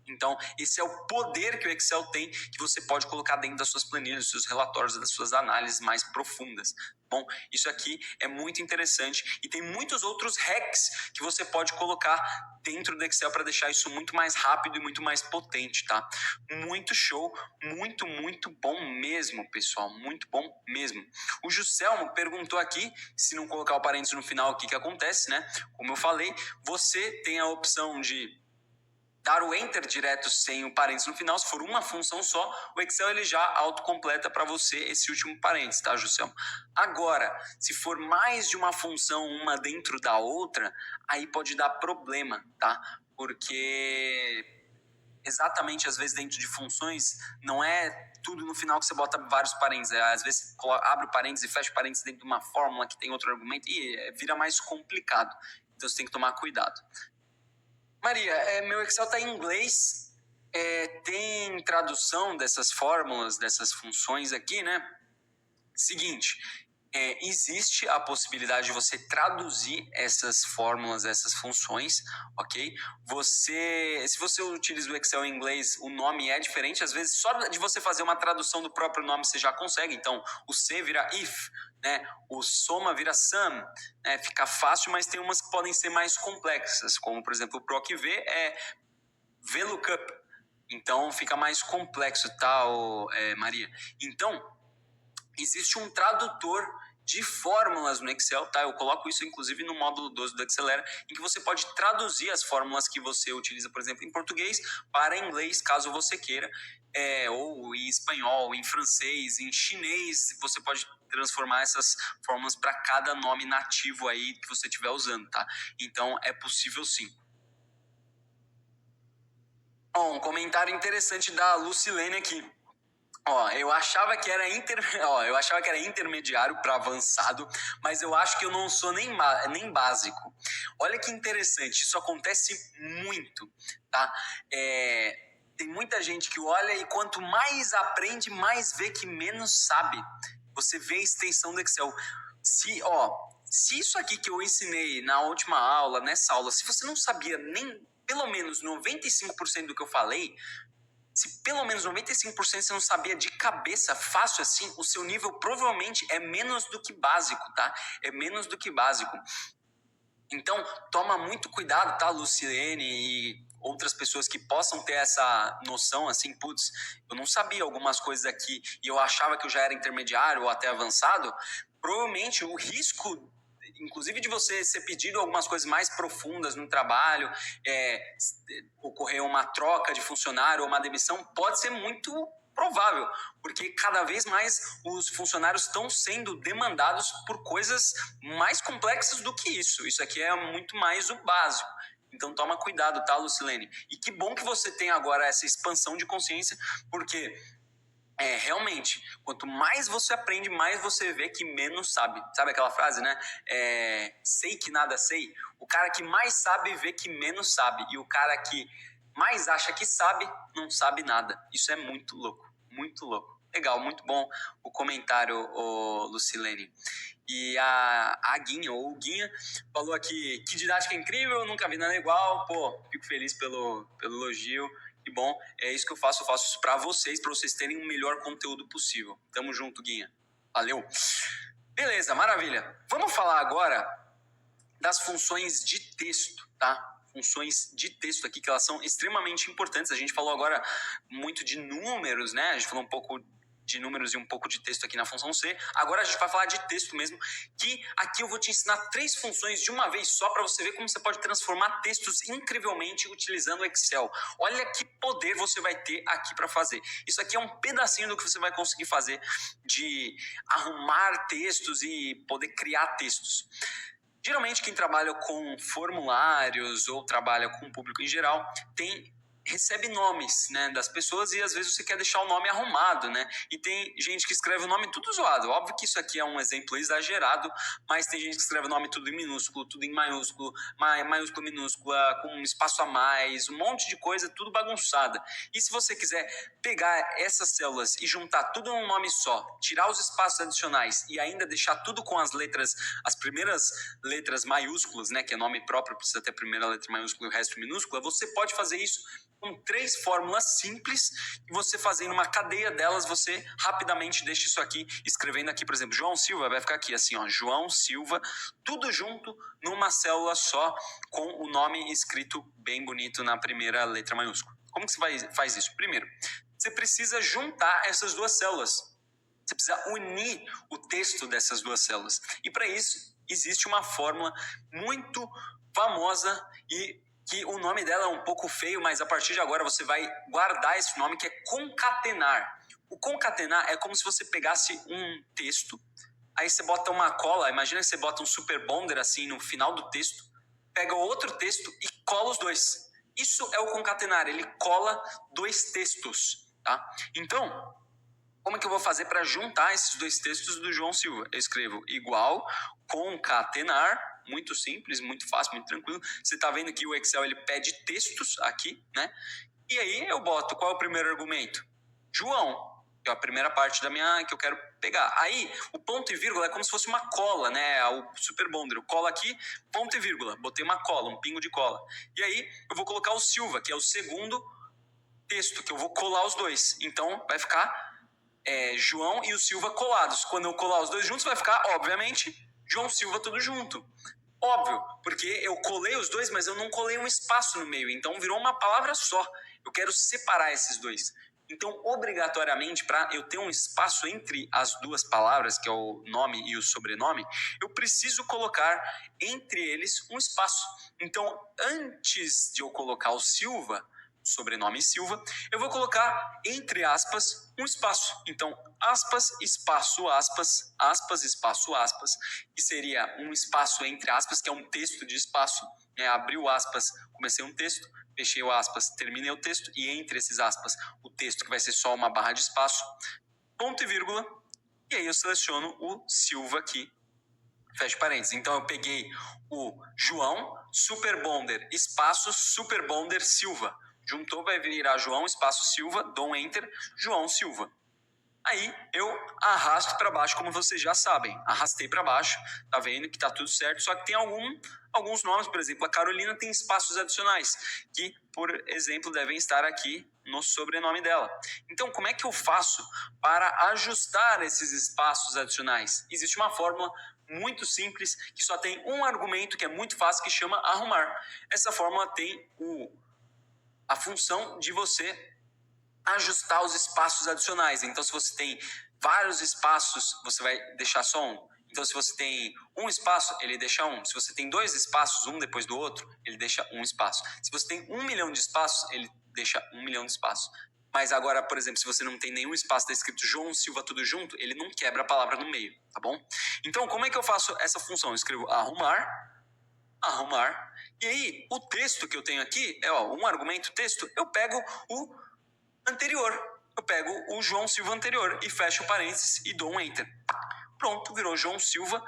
Então, esse é o poder que o Excel tem, que você pode colocar dentro das suas planilhas, dos seus relatórios, das suas análises mais profundas. Bom, isso aqui é muito interessante e tem muitos outros hacks que você pode colocar dentro do Excel para deixar isso muito mais rápido e muito mais potente, tá? Muito show, muito, muito bom mesmo, pessoal, muito bom mesmo. O Juscelmo perguntou aqui, se não colocar o parênteses no final, o que acontece, né? Como eu falei, você tem a opção de dar o enter direto sem o parênteses no final. Se for uma função só, o Excel ele já autocompleta para você esse último parênteses, tá, Juscelmo? Agora, se for mais de uma função, uma dentro da outra, aí pode dar problema, tá? Porque exatamente, às vezes, dentro de funções, não é tudo no final que você bota vários parênteses. Às vezes, abre o parênteses e fecha o parênteses dentro de uma fórmula que tem outro argumento e vira mais complicado. Então, você tem que tomar cuidado. Maria, meu Excel está em inglês, tem tradução dessas fórmulas, dessas funções aqui, né? Seguinte, existe a possibilidade de você traduzir essas fórmulas, essas funções, ok? Se você utiliza o Excel em inglês, o nome é diferente, às vezes só de você fazer uma tradução do próprio nome você já consegue, então o C vira if, né? O soma vira sum, né? Fica fácil, mas tem umas que podem ser mais complexas, como por exemplo o PROC-V é VLOOKUP, então fica mais complexo, tá, Maria? Então, existe um tradutor de fórmulas no Excel, tá? Eu coloco isso, inclusive, no módulo 12 do Accelera, em que você pode traduzir as fórmulas que você utiliza, por exemplo, em português para inglês, caso você queira, ou em espanhol, em francês, em chinês, você pode transformar essas fórmulas para cada nome nativo aí que você estiver usando, tá? Então, é possível sim. Bom, um comentário interessante da Lucilene aqui. Eu achava que era intermediário para avançado, mas eu acho que eu não sou nem básico. Olha que interessante, isso acontece muito, tá? Tem muita gente que olha e quanto mais aprende, mais vê que menos sabe. Você vê a extensão do Excel. Se isso aqui que eu ensinei na última aula, nessa aula, se você não sabia nem pelo menos 95% do que eu falei, se pelo menos 95% você não sabia de cabeça, fácil assim, o seu nível provavelmente é menos do que básico, tá? É menos do que básico. Então, toma muito cuidado, tá, Lucilene e outras pessoas que possam ter essa noção, assim, putz, eu não sabia algumas coisas aqui e eu achava que eu já era intermediário ou até avançado. Provavelmente o risco, inclusive de você ser pedido algumas coisas mais profundas no trabalho, ocorrer uma troca de funcionário ou uma demissão, pode ser muito provável, porque cada vez mais os funcionários estão sendo demandados por coisas mais complexas do que isso. Isso aqui é muito mais o básico. Então toma cuidado, tá, Lucilene? E que bom que você tem agora essa expansão de consciência, porque realmente, quanto mais você aprende, mais você vê que menos sabe. Sabe aquela frase, né? Sei que nada sei. O cara que mais sabe vê que menos sabe. E o cara que mais acha que sabe, não sabe nada. Isso é muito louco, muito louco. Legal, muito bom o comentário, Lucilene. E a Guinha, ou Guinha, falou aqui, que didática incrível, nunca vi nada igual. Pô, fico feliz pelo elogio. Que bom, é isso que eu faço isso para vocês terem o melhor conteúdo possível. Tamo junto, Guinha. Valeu. Beleza, maravilha. Vamos falar agora das funções de texto, tá? Funções de texto aqui, que elas são extremamente importantes. A gente falou agora muito de números, né? A gente falou um pouco de números e um pouco de texto aqui na função C. Agora a gente vai falar de texto mesmo, que aqui eu vou te ensinar 3 funções de uma vez só para você ver como você pode transformar textos incrivelmente utilizando o Excel. Olha que poder você vai ter aqui para fazer. Isso aqui é um pedacinho do que você vai conseguir fazer de arrumar textos e poder criar textos. Geralmente quem trabalha com formulários ou trabalha com o público em geral recebe nomes, né, das pessoas e às vezes você quer deixar o nome arrumado, né? E tem gente que escreve o nome tudo zoado. Óbvio que isso aqui é um exemplo exagerado, mas tem gente que escreve o nome tudo em minúsculo, tudo em maiúsculo, maiúsculo, minúscula, com um espaço a mais, um monte de coisa, tudo bagunçada. E se você quiser pegar essas células e juntar tudo num nome só, tirar os espaços adicionais e ainda deixar tudo com as letras, as primeiras letras maiúsculas, né, que é nome próprio, precisa ter a primeira letra maiúscula e o resto minúscula, você pode fazer isso com 3 fórmulas simples, e você fazendo uma cadeia delas, você rapidamente deixa isso aqui, escrevendo aqui, por exemplo, João Silva, vai ficar aqui assim, ó, João Silva, tudo junto numa célula só, com o nome escrito bem bonito na primeira letra maiúscula. Como que você faz isso? Primeiro, você precisa juntar essas 2 células. Você precisa unir o texto dessas 2 células. E para isso, existe uma fórmula muito famosa e que o nome dela é um pouco feio, mas a partir de agora você vai guardar esse nome, que é concatenar. O concatenar é como se você pegasse um texto, aí você bota uma cola, imagina que você bota um super bonder assim no final do texto, pega outro texto e cola os 2. Isso é o concatenar, ele cola 2 textos, tá? Então, como é que eu vou fazer para juntar esses 2 textos do João Silva? Eu escrevo igual, concatenar, muito simples, muito fácil, muito tranquilo. Você está vendo que o Excel ele pede textos aqui, né? E aí eu boto, qual é o primeiro argumento? João, que é a primeira parte da minha que eu quero pegar. Aí, o ponto e vírgula é como se fosse uma cola, né? O super bonder. Eu colo aqui, ponto e vírgula. Botei uma cola, um pingo de cola. E aí, eu vou colocar o Silva, que é o segundo texto, que eu vou colar os 2. Então, vai ficar João e o Silva colados. Quando eu colar os 2 juntos, vai ficar, obviamente, João Silva tudo junto. Óbvio, porque eu colei os 2, mas eu não colei um espaço no meio. Então, virou uma palavra só. Eu quero separar esses 2. Então, obrigatoriamente, para eu ter um espaço entre as 2 palavras, que é o nome e o sobrenome, eu preciso colocar entre eles um espaço. Então, antes de eu colocar o Silva, sobrenome Silva, eu vou colocar, entre aspas, um espaço. Então, aspas, espaço, aspas, aspas, espaço, aspas, que seria um espaço entre aspas, que é um texto de espaço. Abri o aspas, comecei um texto, fechei o aspas, terminei o texto, e entre esses aspas, o texto que vai ser só uma barra de espaço, ponto e vírgula, e aí eu seleciono o Silva aqui, fecho parênteses. Então, eu peguei o João, super bonder, espaço, super bonder, Silva. Juntou, vai virar João, espaço Silva, dou um enter, João Silva. Aí eu arrasto para baixo, como vocês já sabem. Arrastei para baixo, tá vendo que tá tudo certo, só que tem alguns nomes, por exemplo, a Carolina tem espaços adicionais, que, por exemplo, devem estar aqui no sobrenome dela. Então, como é que eu faço para ajustar esses espaços adicionais? Existe uma fórmula muito simples, que só tem um argumento, que é muito fácil, que chama arrumar. Essa fórmula tem a função de você ajustar os espaços adicionais. Então, se você tem vários espaços, você vai deixar só um. Então, se você tem um espaço, ele deixa um. Se você tem 2 espaços, um depois do outro, ele deixa um espaço. Se você tem 1 milhão de espaços, ele deixa 1 milhão de espaços. Mas agora, por exemplo, se você não tem nenhum espaço, está escrito João Silva tudo junto, ele não quebra a palavra no meio, tá bom? Então, como é que eu faço essa função? Eu escrevo arrumar, e aí o texto que eu tenho aqui um argumento texto, eu pego o anterior, eu pego o João Silva anterior e fecho parênteses e dou um enter. Pronto, virou João Silva,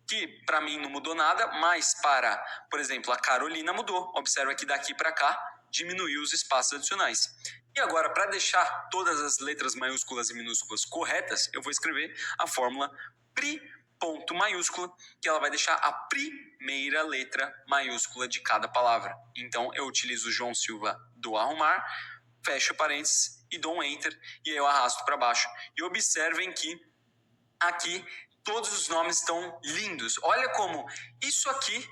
que para mim não mudou nada, mas para, por exemplo, a Carolina mudou. Observa que daqui para cá diminuiu os espaços adicionais. E agora, para deixar todas as letras maiúsculas e minúsculas corretas, eu vou escrever a fórmula PRI ponto maiúscula, que ela vai deixar a primeira letra maiúscula de cada palavra. Então, eu utilizo o João Silva do arrumar, fecho parênteses e dou um enter, e aí eu arrasto para baixo. E observem que aqui todos os nomes estão lindos. Olha como isso aqui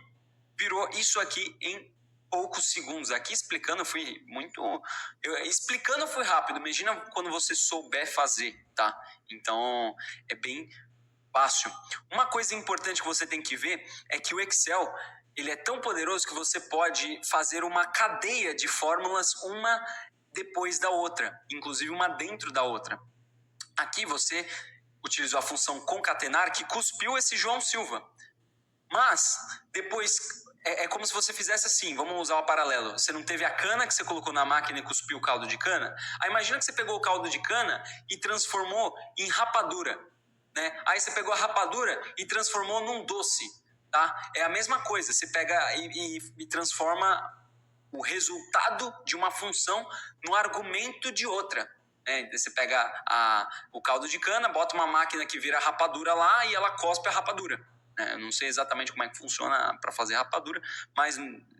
virou isso aqui em poucos segundos. Aqui explicando eu fui rápido. Imagina quando você souber fazer, tá? Então é bem fácil. Uma coisa importante que você tem que ver é que o Excel, ele é tão poderoso que você pode fazer uma cadeia de fórmulas, uma depois da outra, inclusive uma dentro da outra. Aqui você utilizou a função concatenar, que cuspiu esse João Silva. Mas depois é como se você fizesse assim, vamos usar o paralelo. Você não teve a cana que você colocou na máquina e cuspiu o caldo de cana? Aí imagina que você pegou o caldo de cana e transformou em rapadura, né? Aí você pegou a rapadura e transformou num doce, tá? É a mesma coisa, você pega e transforma o resultado de uma função no argumento de outra. Você pega o caldo de cana, bota uma máquina que vira rapadura lá e ela cospe a rapadura. Não sei exatamente como é que funciona para fazer rapadura, mas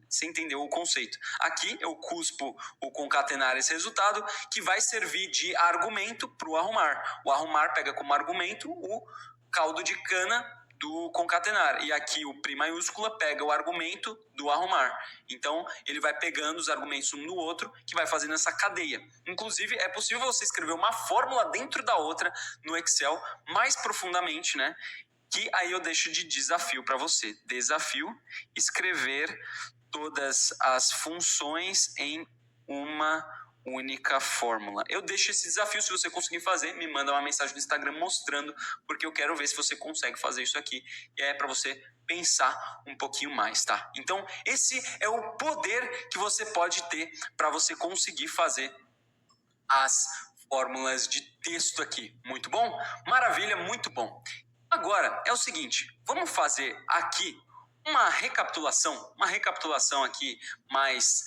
você entendeu o conceito. Aqui eu cuspo o concatenar esse resultado, que vai servir de argumento para o arrumar. O arrumar pega como argumento o caldo de cana do concatenar. E aqui o pri maiúscula pega o argumento do arrumar. Então, ele vai pegando os argumentos um no outro, que vai fazendo essa cadeia. Inclusive, é possível você escrever uma fórmula dentro da outra no Excel mais profundamente, né? Que aí eu deixo de desafio para você. Desafio: escrever todas as funções em uma única fórmula. Eu deixo esse desafio, se você conseguir fazer, me manda uma mensagem no Instagram mostrando, porque eu quero ver se você consegue fazer isso aqui, e é para você pensar um pouquinho mais, tá? Então, esse é o poder que você pode ter para você conseguir fazer as fórmulas de texto aqui. Muito bom? Maravilha, muito bom. Agora, é o seguinte, vamos fazer aqui uma recapitulação aqui mais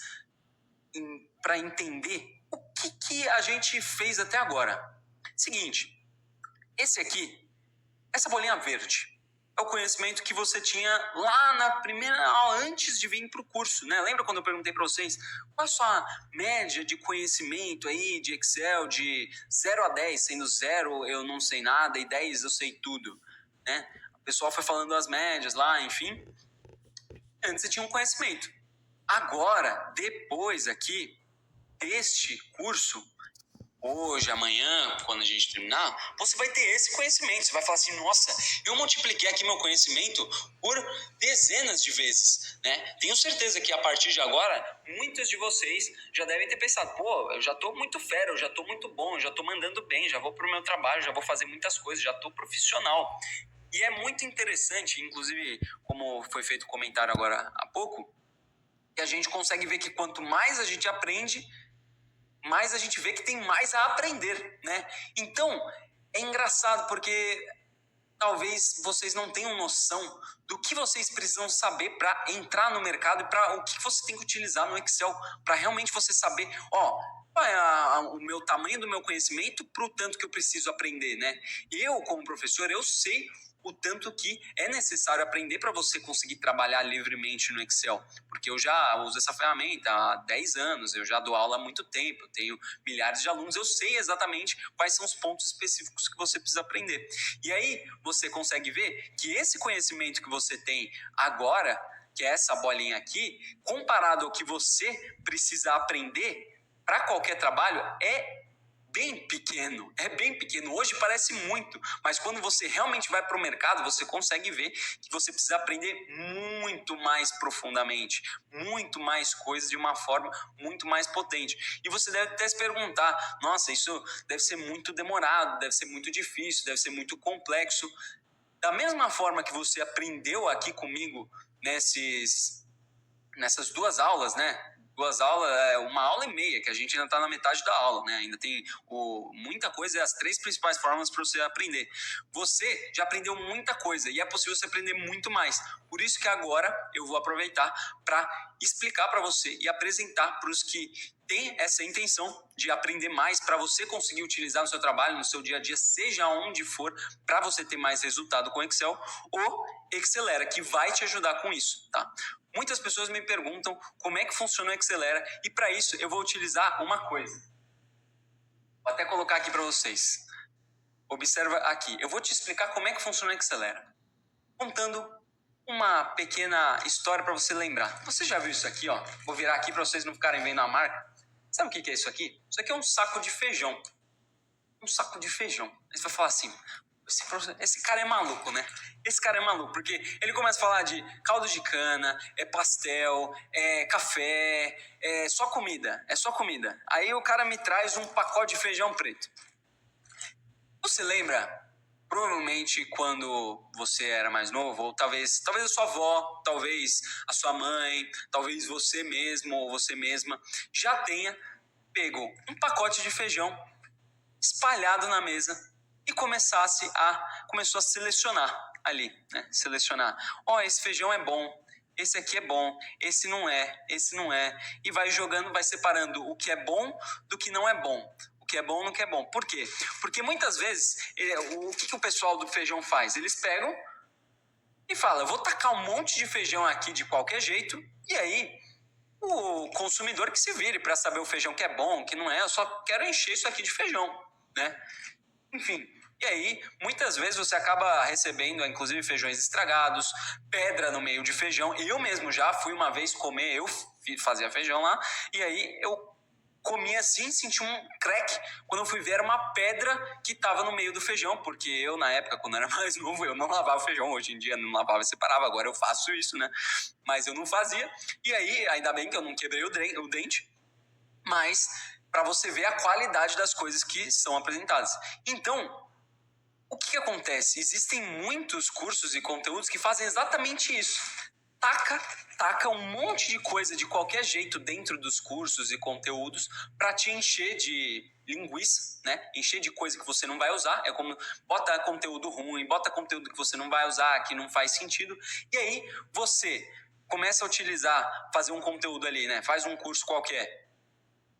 para entender o que a gente fez até agora. Seguinte, essa bolinha verde, é o conhecimento que você tinha lá na primeira aula, antes de vir para o curso, né? Lembra quando eu perguntei para vocês qual a sua média de conhecimento aí de Excel de 0 a 10, sendo 0 eu não sei nada e 10 eu sei tudo, né? O pessoal foi falando as médias lá, enfim. Antes você tinha um conhecimento. Agora, depois aqui deste curso, hoje, amanhã, quando a gente terminar, você vai ter esse conhecimento. Você vai falar assim, nossa, eu multipliquei aqui meu conhecimento por dezenas de vezes, né? Tenho certeza que a partir de agora, muitos de vocês já devem ter pensado, pô, eu já tô muito fera, eu já tô muito bom, eu já tô mandando bem, já vou pro meu trabalho, já vou fazer muitas coisas, já tô profissional. E é muito interessante, inclusive, como foi feito o comentário agora há pouco, que a gente consegue ver que quanto mais a gente aprende, mais a gente vê que tem mais a aprender, né? Então, é engraçado porque talvez vocês não tenham noção do que vocês precisam saber para entrar no mercado e para o que você tem que utilizar no Excel para realmente você saber, qual é o meu tamanho do meu conhecimento para o tanto que eu preciso aprender, né? Eu, como professor, eu sei o tanto que é necessário aprender para você conseguir trabalhar livremente no Excel, porque eu já uso essa ferramenta há 10 anos, eu já dou aula há muito tempo, eu tenho milhares de alunos, eu sei exatamente quais são os pontos específicos que você precisa aprender. E aí você consegue ver que esse conhecimento que você tem agora, que é essa bolinha aqui, comparado ao que você precisa aprender para qualquer trabalho, é bem pequeno, Hoje parece muito, mas quando você realmente vai para o mercado, você consegue ver que você precisa aprender muito mais profundamente, muito mais coisas de uma forma muito mais potente. E você deve até se perguntar, nossa, isso deve ser muito demorado, deve ser muito difícil, deve ser muito complexo. Da mesma forma que você aprendeu aqui comigo nessas 2 aulas, né? 2 aulas, 1 aula e meia, que a gente ainda está na metade da aula, né? Ainda tem muita coisa e as 3 principais formas para você aprender. Você já aprendeu muita coisa e é possível você aprender muito mais. Por isso que agora eu vou aproveitar para explicar para você e apresentar para os que têm essa intenção de aprender mais para você conseguir utilizar no seu trabalho, no seu dia a dia, seja onde for, para você ter mais resultado com Excel, o Excelera, que vai te ajudar com isso, tá? Muitas pessoas me perguntam como é que funciona o Excelera e para isso eu vou utilizar uma coisa. Vou até colocar aqui para vocês. Observa aqui, eu vou te explicar como é que funciona o Excelera. Contando uma pequena história para você lembrar. Você já viu isso aqui, ó? Vou virar aqui para vocês não ficarem vendo a marca. Sabe o que é isso aqui? Isso aqui é um saco de feijão. Um saco de feijão. Aí você vai falar assim, esse cara é maluco, né? Esse cara é maluco, porque ele começa a falar de caldo de cana, é pastel, é café, é só comida, é só comida. Aí o cara me traz um pacote de feijão preto. Você lembra, provavelmente, quando você era mais novo, ou talvez a sua avó, talvez a sua mãe, talvez você mesmo ou você mesma já tenha pego um pacote de feijão espalhado na mesa e começou a selecionar ali, né? Selecionar. Ó, esse feijão é bom, esse aqui é bom, esse não é. E vai jogando, vai separando o que é bom do que não é bom. O que é bom do que é bom. Por quê? Porque muitas vezes, o que o pessoal do feijão faz? Eles pegam e falam, eu vou tacar um monte de feijão aqui de qualquer jeito, e aí o consumidor que se vire para saber o feijão que é bom, que não é, eu só quero encher isso aqui de feijão, né? Enfim, e aí muitas vezes você acaba recebendo, inclusive, feijões estragados, pedra no meio de feijão. Eu mesmo já fui uma vez comer, eu fazia feijão lá, e aí eu comi assim, senti um crack, quando eu fui ver era uma pedra que estava no meio do feijão, porque eu na época, quando era mais novo, eu não lavava feijão, hoje em dia não lavava e separava, agora eu faço isso, né? Mas eu não fazia, e aí ainda bem que eu não quebrei o dente, mas para você ver a qualidade das coisas que são apresentadas. Então, o que acontece? Existem muitos cursos e conteúdos que fazem exatamente isso. Taca um monte de coisa de qualquer jeito dentro dos cursos e conteúdos para te encher de linguiça, né? Encher de coisa que você não vai usar. É como bota conteúdo ruim, bota conteúdo que você não vai usar, que não faz sentido. E aí você começa a utilizar, fazer um conteúdo ali, né? Faz um curso qualquer.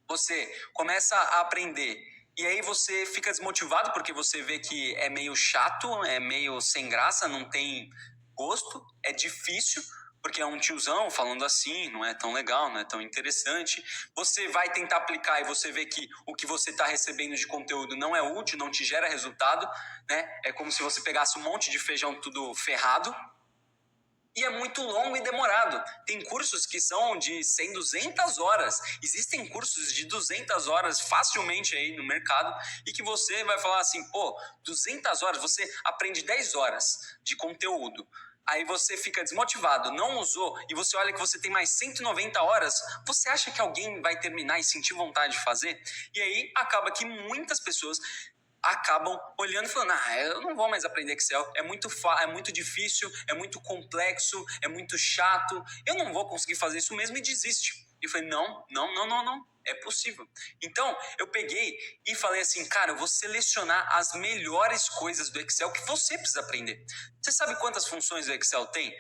Você começa a aprender e aí você fica desmotivado porque você vê que é meio chato, é meio sem graça, não tem gosto, é difícil, porque é um tiozão falando assim, não é tão legal, não é tão interessante. Você vai tentar aplicar e você vê que o que você está recebendo de conteúdo não é útil, não te gera resultado, né? É como se você pegasse um monte de feijão tudo ferrado, e é muito longo e demorado. Tem cursos que são de 100, 200 horas. Existem cursos de 200 horas facilmente aí no mercado e que você vai falar assim, pô, 200 horas, você aprende 10 horas de conteúdo. Aí você fica desmotivado, não usou, e você olha que você tem mais 190 horas, você acha que alguém vai terminar e sentir vontade de fazer? E aí acaba que muitas pessoas acabam olhando e falando, eu não vou mais aprender Excel, é muito difícil, é muito complexo, é muito chato, eu não vou conseguir fazer isso mesmo, e desiste. E eu falei, não, é possível. Então, eu peguei e falei assim, cara, eu vou selecionar as melhores coisas do Excel que você precisa aprender. Você sabe quantas funções o Excel tem?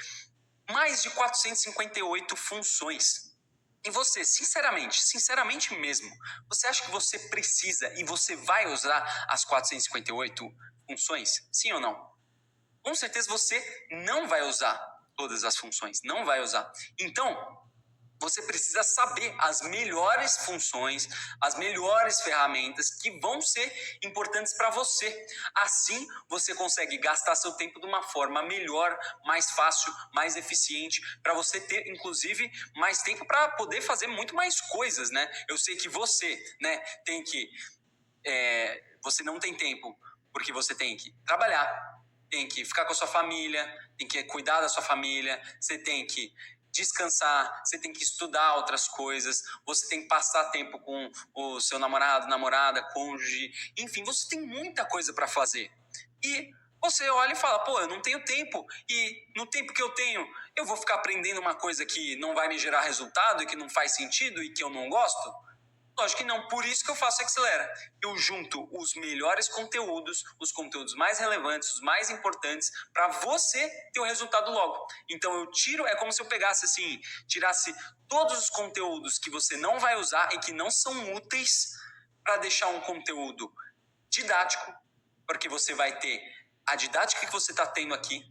Mais de 458 funções. E você, sinceramente mesmo, você acha que você precisa e você vai usar as 458 funções? Sim ou não? Com certeza você não vai usar todas as funções, não vai usar. Então, você precisa saber as melhores funções, as melhores ferramentas que vão ser importantes para você. Assim, você consegue gastar seu tempo de uma forma melhor, mais fácil, mais eficiente, para você ter, inclusive, mais tempo para poder fazer muito mais coisas, né? Eu sei que você, né, tem que... você não tem tempo porque você tem que trabalhar, tem que ficar com a sua família, tem que cuidar da sua família, você tem que descansar, você tem que estudar outras coisas, você tem que passar tempo com o seu namorado, namorada, cônjuge, enfim, você tem muita coisa para fazer. E você olha e fala, pô, eu não tenho tempo, e no tempo que eu tenho, eu vou ficar aprendendo uma coisa que não vai me gerar resultado e que não faz sentido e que eu não gosto? Lógico que não, por isso que eu faço Accelera. Eu junto os melhores conteúdos, os conteúdos mais relevantes, os mais importantes, para você ter o resultado logo. Então eu tiro, é como se eu pegasse assim, tirasse todos os conteúdos que você não vai usar e que não são úteis para deixar um conteúdo didático, porque você vai ter a didática que você está tendo aqui,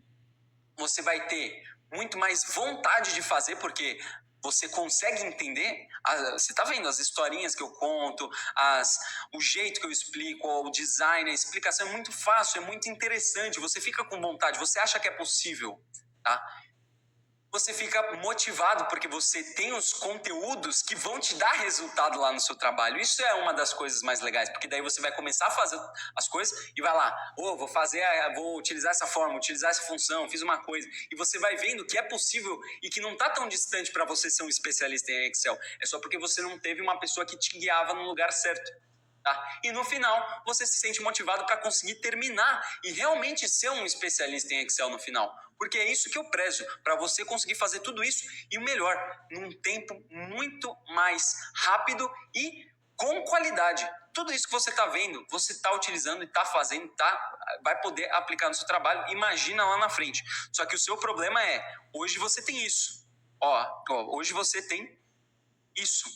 você vai ter muito mais vontade de fazer, porque você consegue entender, você está vendo as historinhas que eu conto, o jeito que eu explico, o design, a explicação é muito fácil, é muito interessante, você fica com vontade, você acha que é possível, tá? você fica motivado porque você tem os conteúdos que vão te dar resultado lá no seu trabalho. Isso é uma das coisas mais legais, porque daí você vai começar a fazer as coisas e vai lá, vou utilizar essa forma, utilizar essa função, fiz uma coisa. E você vai vendo que é possível e que não está tão distante para você ser um especialista em Excel. É só porque você não teve uma pessoa que te guiava no lugar certo. Tá? E no final, você se sente motivado para conseguir terminar e realmente ser um especialista em Excel no final. Porque é isso que eu prezo, para você conseguir fazer tudo isso e o melhor, num tempo muito mais rápido e com qualidade. Tudo isso que você está vendo, você está utilizando e está fazendo, vai poder aplicar no seu trabalho, imagina lá na frente. Só que o seu problema é, hoje você tem isso. Hoje você tem isso.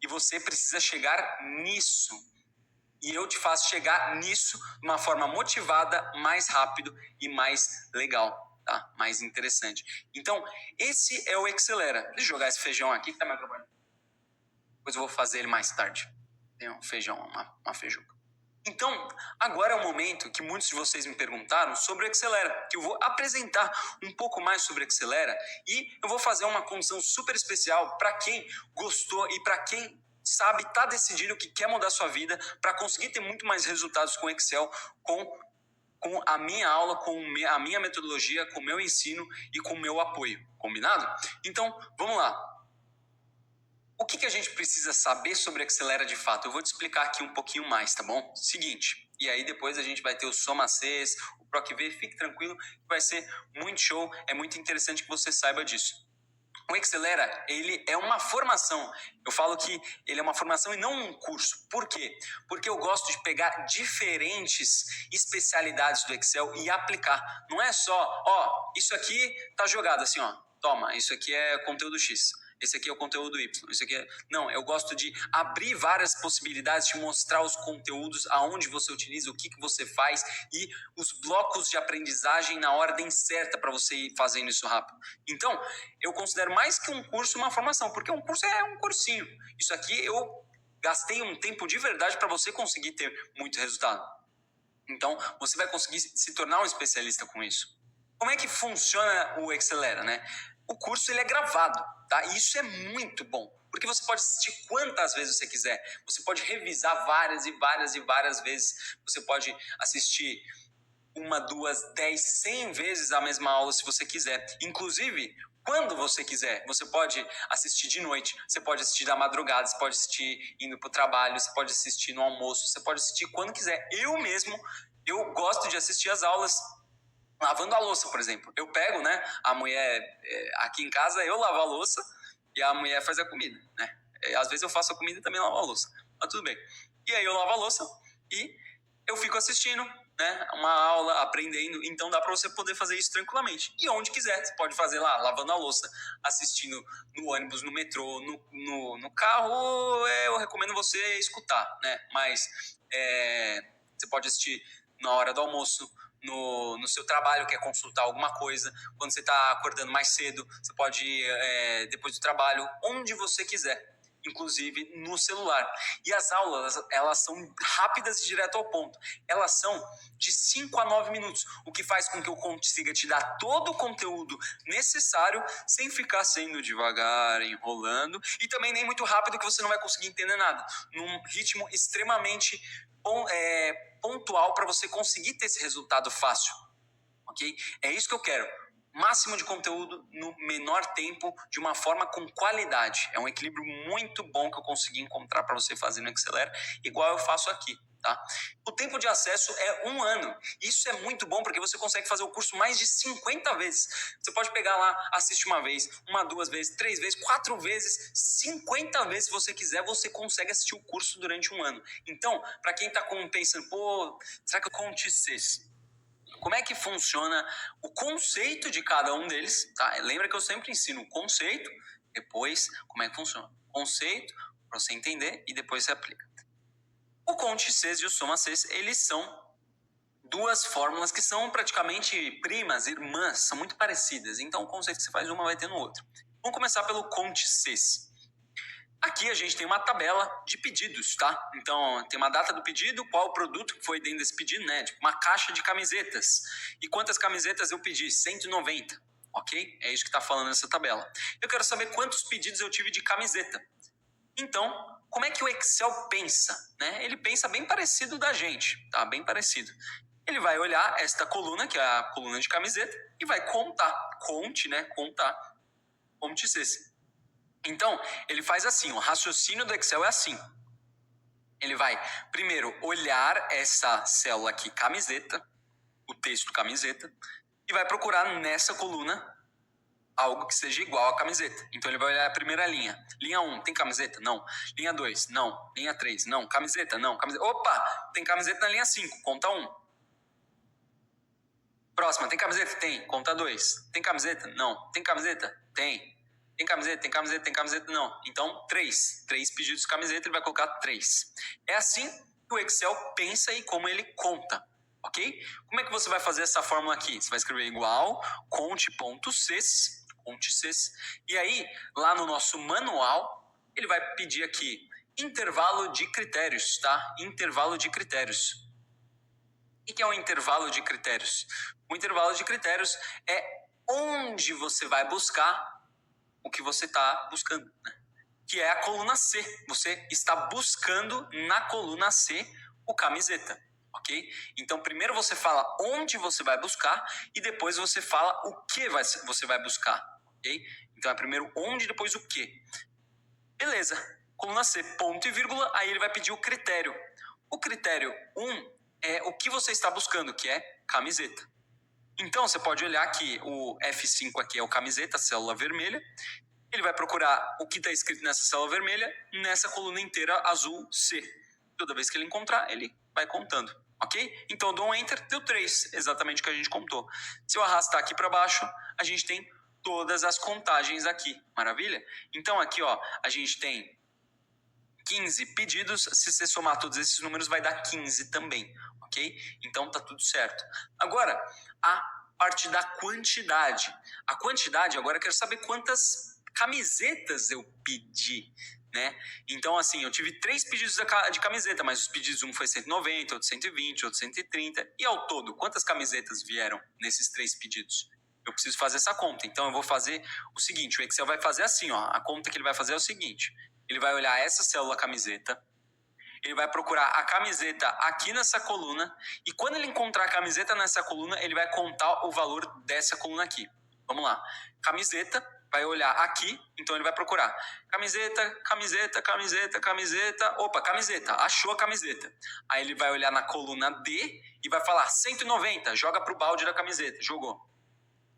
E você precisa chegar nisso. E eu te faço chegar nisso de uma forma motivada, mais rápido e mais legal, tá? Mais interessante. Então, esse é o Excelera. Deixa eu jogar esse feijão aqui que tá me atrapalhando. Depois eu vou fazer ele mais tarde. Tem um feijão, uma feijuca. Então, agora é o momento que muitos de vocês me perguntaram sobre o Excelera, que eu vou apresentar um pouco mais sobre o Excelera e eu vou fazer uma condição super especial para quem gostou e para quem sabe, tá decidindo que quer mudar sua vida para conseguir ter muito mais resultados com Excel, com a minha aula, com a minha metodologia, com o meu ensino e com o meu apoio. Combinado? Então, vamos lá. O que a gente precisa saber sobre Excelera de fato? Eu vou te explicar aqui um pouquinho mais, tá bom? Seguinte, e aí depois a gente vai ter o Soma 6, o PROC-V, fique tranquilo, que vai ser muito show, é muito interessante que você saiba disso. O Excelera, ele é uma formação. Eu falo que ele é uma formação e não um curso. Por quê? Porque eu gosto de pegar diferentes especialidades do Excel e aplicar. Não é só, isso aqui tá jogado assim, toma, isso aqui é conteúdo X. Esse aqui é o conteúdo Y, esse aqui é... Não, eu gosto de abrir várias possibilidades, de mostrar os conteúdos, aonde você utiliza, o que você faz e os blocos de aprendizagem na ordem certa para você ir fazendo isso rápido. Então, eu considero mais que um curso uma formação, porque um curso é um cursinho. Isso aqui eu gastei um tempo de verdade para você conseguir ter muito resultado. Então, você vai conseguir se tornar um especialista com isso. Como é que funciona o Excelera, né? O curso ele é gravado, tá? E isso é muito bom, porque você pode assistir quantas vezes você quiser. Você pode revisar várias e várias e várias vezes. Você pode assistir 1, 2, 10, 100 vezes a mesma aula se você quiser. Inclusive, quando você quiser, você pode assistir de noite, você pode assistir da madrugada, você pode assistir indo para o trabalho, você pode assistir no almoço, você pode assistir quando quiser. Eu gosto de assistir as aulas lavando a louça, por exemplo. Eu pego, né, a mulher aqui em casa, eu lavo a louça e a mulher faz a comida, né? Às vezes eu faço a comida e também lavo a louça, mas tudo bem. E aí eu lavo a louça e eu fico assistindo, né, uma aula, aprendendo. Então dá para você poder fazer isso tranquilamente. E onde quiser, você pode fazer lá, lavando a louça, assistindo no ônibus, no metrô, no carro, eu recomendo você escutar, né? Mas você pode assistir na hora do almoço, no seu trabalho, quer consultar alguma coisa, quando você está acordando mais cedo, você pode ir depois do trabalho, onde você quiser, inclusive no celular. E as aulas, elas são rápidas e direto ao ponto. Elas são de 5 a 9 minutos, o que faz com que eu consiga te dar todo o conteúdo necessário, sem ficar sendo devagar, enrolando, e também nem muito rápido que você não vai conseguir entender nada, num ritmo extremamente pontual para você conseguir ter esse resultado fácil, ok? É isso que eu quero. Máximo de conteúdo no menor tempo, de uma forma com qualidade. É um equilíbrio muito bom que eu consegui encontrar para você fazer no Excelera, igual eu faço aqui, tá? O tempo de acesso é 1 ano. Isso é muito bom porque você consegue fazer o curso mais de 50 vezes. Você pode pegar lá, assiste uma vez, 1, 2 vezes, 3 vezes, 4 vezes, 50 vezes se você quiser, você consegue assistir o curso durante 1 ano. Então, para quem tá pensando, será que eu acontecesse? Como é que funciona o conceito de cada um deles, tá? Lembra que eu sempre ensino o conceito, depois como é que funciona. Conceito, para você entender, e depois você aplica. O Conte 6 e o Soma 6, eles são 2 fórmulas que são praticamente primas, irmãs, são muito parecidas. Então, o conceito que você faz uma vai ter no outro. Vamos começar pelo Conte 6. Aqui a gente tem uma tabela de pedidos, tá? Então, tem uma data do pedido, qual o produto que foi dentro desse pedido, né? Tipo uma caixa de camisetas. E quantas camisetas eu pedi? 190. ok? É isso que está falando nessa tabela. Eu quero saber quantos pedidos eu tive de camiseta. Então, como é que o Excel pensa? Né? Ele pensa bem parecido da gente, tá? Bem parecido. Ele vai olhar esta coluna, que é a coluna de camiseta, e vai contar. Conte, né? Contar. Conte esse. Então, ele faz assim, o raciocínio do Excel é assim. Ele vai, primeiro, olhar essa célula aqui, camiseta, o texto camiseta, e vai procurar nessa coluna algo que seja igual à camiseta. Então ele vai olhar a primeira linha. Linha 1, tem camiseta? Não. Linha 2, não. Linha 3, não. Camiseta? Não. Camiseta. Opa, tem camiseta na linha 5, conta 1. Próxima, tem camiseta? Tem, conta 2. Tem camiseta? Não. Tem camiseta? Tem. Tem camiseta? Tem camiseta? Tem camiseta? Não. Então, 3. 3 pedidos de camiseta, ele vai colocar 3. É assim que o Excel pensa e como ele conta. Ok? Como é que você vai fazer essa fórmula aqui? Você vai escrever igual, conte.ces, e aí, lá no nosso manual, ele vai pedir aqui intervalo de critérios, tá? Intervalo de critérios. O que é um intervalo de critérios? O intervalo de critérios é onde você vai buscar o que você está buscando, né? Que é a coluna C. Você está buscando na coluna C o camiseta, ok? Então, primeiro você fala onde você vai buscar e depois você fala o que você vai buscar, ok? Então, é primeiro onde, depois o que. Beleza. Coluna C, ponto e vírgula, aí ele vai pedir o critério. O critério 1 é o que você está buscando, que é camiseta. Então, você pode olhar que o F5 aqui é o camiseta, célula vermelha. Ele vai procurar o que está escrito nessa célula vermelha, nessa coluna inteira azul C. Toda vez que ele encontrar, ele vai contando, ok? Então, eu dou um Enter, deu 3, exatamente o que a gente contou. Se eu arrastar aqui para baixo, a gente tem todas as contagens aqui, maravilha? Então, aqui, ó, a gente tem 15 pedidos, se você somar todos esses números, vai dar 15 também, ok? Então, tá tudo certo. Agora, a parte da quantidade. A quantidade, agora eu quero saber quantas camisetas eu pedi, né? Então, assim, eu tive 3 pedidos de camiseta, mas os pedidos, um foi 190, outro 120, outro 130. E ao todo, quantas camisetas vieram nesses 3 pedidos? Eu preciso fazer essa conta. Então, eu vou fazer o seguinte, o Excel vai fazer assim, ó. A conta que ele vai fazer é o seguinte. Ele vai olhar essa célula camiseta, ele vai procurar a camiseta aqui nessa coluna, e quando ele encontrar a camiseta nessa coluna, ele vai contar o valor dessa coluna aqui. Vamos lá. Camiseta, vai olhar aqui, então ele vai procurar camiseta, camiseta, camiseta, camiseta. Opa, camiseta, achou a camiseta. Aí ele vai olhar na coluna D e vai falar 190, joga pro balde da camiseta. Jogou.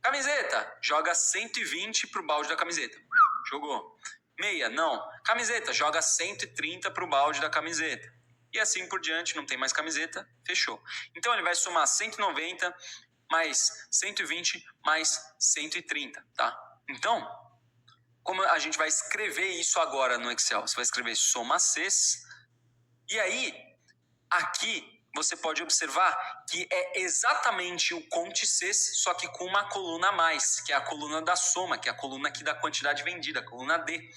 Camiseta, joga 120 pro balde da camiseta. Jogou. Meia, não. Camiseta, joga 130 pro balde da camiseta. E assim por diante, não tem mais camiseta, fechou. Então ele vai somar 190 mais 120 mais 130, tá? Então, como a gente vai escrever isso agora no Excel? Você vai escrever soma Cs. E aí, aqui você pode observar que é exatamente o conte Cs, só que com uma coluna a mais, que é a coluna da soma, que é a coluna aqui da quantidade vendida, a coluna D.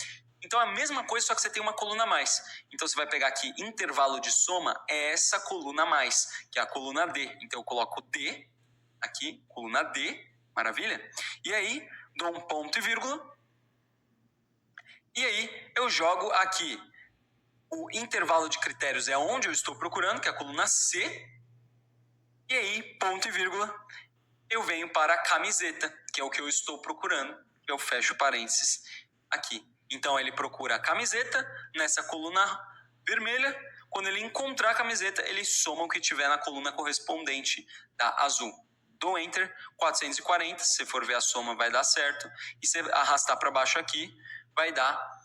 Então é a mesma coisa, só que você tem uma coluna a mais. Então você vai pegar aqui, intervalo de soma é essa coluna a mais, que é a coluna D. Então eu coloco D, aqui, coluna D, maravilha? E aí, dou um ponto e vírgula. E aí, eu jogo aqui. O intervalo de critérios é onde eu estou procurando, que é a coluna C. E aí, ponto e vírgula, eu venho para a camiseta, que é o que eu estou procurando. Eu fecho parênteses aqui. Então, ele procura a camiseta nessa coluna vermelha. Quando ele encontrar a camiseta, ele soma o que tiver na coluna correspondente da azul. Dou Enter, 440. Se você for ver a soma, vai dar certo. E se arrastar para baixo aqui, vai dar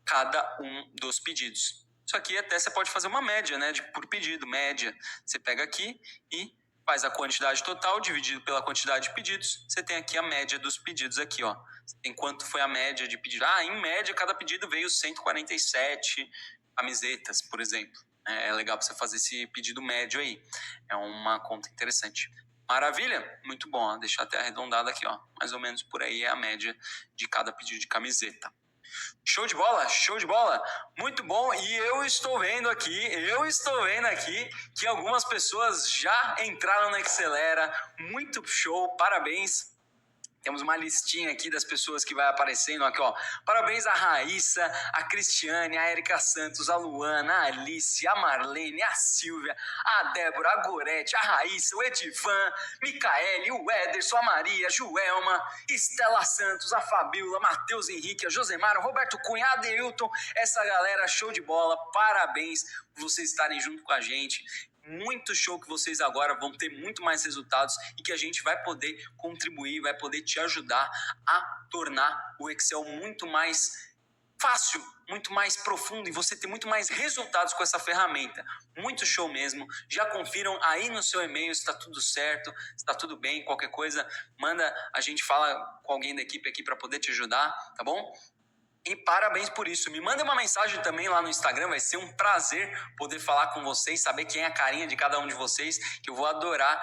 cada um dos pedidos. Isso aqui até você pode fazer uma média, né, por pedido, média. Você pega aqui e faz a quantidade total dividido pela quantidade de pedidos. Você tem aqui a média dos pedidos aqui, ó. Você tem quanto foi a média de pedido. Em média, cada pedido veio 147 camisetas, por exemplo. É legal para você fazer esse pedido médio aí. É uma conta interessante. Maravilha? Muito bom. Ó. Deixar até arredondado aqui, ó. Mais ou menos por aí é a média de cada pedido de camiseta. Show de bola, show de bola, muito bom. E eu estou vendo aqui que algumas pessoas já entraram na Excelera, muito show, parabéns. Temos uma listinha aqui das pessoas que vai aparecendo aqui, ó. Parabéns a Raíssa, a Cristiane, a Erika Santos, a Luana, a Alice, a Marlene, a Silvia, a Débora, a Gorete, a Raíssa, o Edivan, Micaele, o Ederson, a Maria, a Joelma, Estela Santos, a Fabiola, Matheus Henrique, a Josemar, o Roberto Cunha, a Adeilton, essa galera show de bola. Parabéns por vocês estarem junto com a gente. Muito show que vocês agora vão ter muito mais resultados e que a gente vai poder contribuir, vai poder te ajudar a tornar o Excel muito mais fácil, muito mais profundo e você ter muito mais resultados com essa ferramenta. Muito show mesmo. Já confiram aí no seu e-mail se está tudo certo, se está tudo bem. Qualquer coisa, manda, a gente fala com alguém da equipe aqui para poder te ajudar, tá bom? E parabéns por isso. Me manda uma mensagem também lá no Instagram, vai ser um prazer poder falar com vocês, saber quem é a carinha de cada um de vocês, que eu vou adorar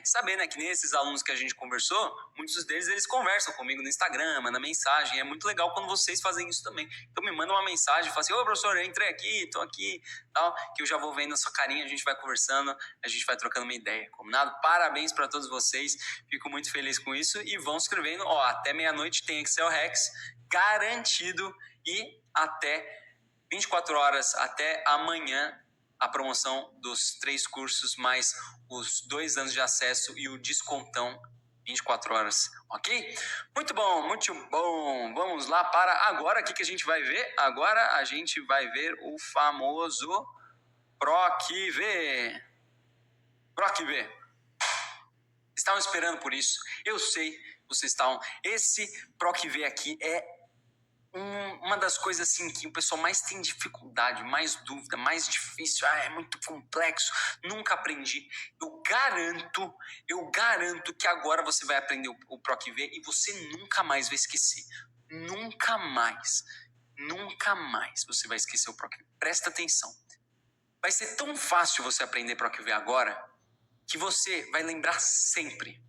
saber, né, que nem esses alunos que a gente conversou, muitos deles eles conversam comigo no Instagram, mandam mensagem, é muito legal quando vocês fazem isso também. Então me manda uma mensagem, fala assim, ô professor, eu entrei aqui, tô aqui, tal, que eu já vou vendo a sua carinha, a gente vai conversando, a gente vai trocando uma ideia, combinado? Parabéns para todos vocês, fico muito feliz com isso e vão escrevendo, ó, até meia-noite tem Excel Hacks, garantido e até 24 horas, até amanhã, a promoção dos 3 cursos, mais os 2 anos de acesso e o descontão 24 horas, ok? Muito bom, muito bom. Vamos lá para agora, o que a gente vai ver? Agora a gente vai ver o famoso PROC-V. PROC-V. Estavam esperando por isso, eu sei, vocês estavam. Esse PROC-V aqui é uma das coisas assim que o pessoal mais tem dificuldade, mais dúvida, mais difícil, é muito complexo, nunca aprendi. Eu garanto que agora você vai aprender o PROC-V e você nunca mais vai esquecer. Nunca mais você vai esquecer o PROC-V. Presta atenção. Vai ser tão fácil você aprender PROC-V agora que você vai lembrar sempre.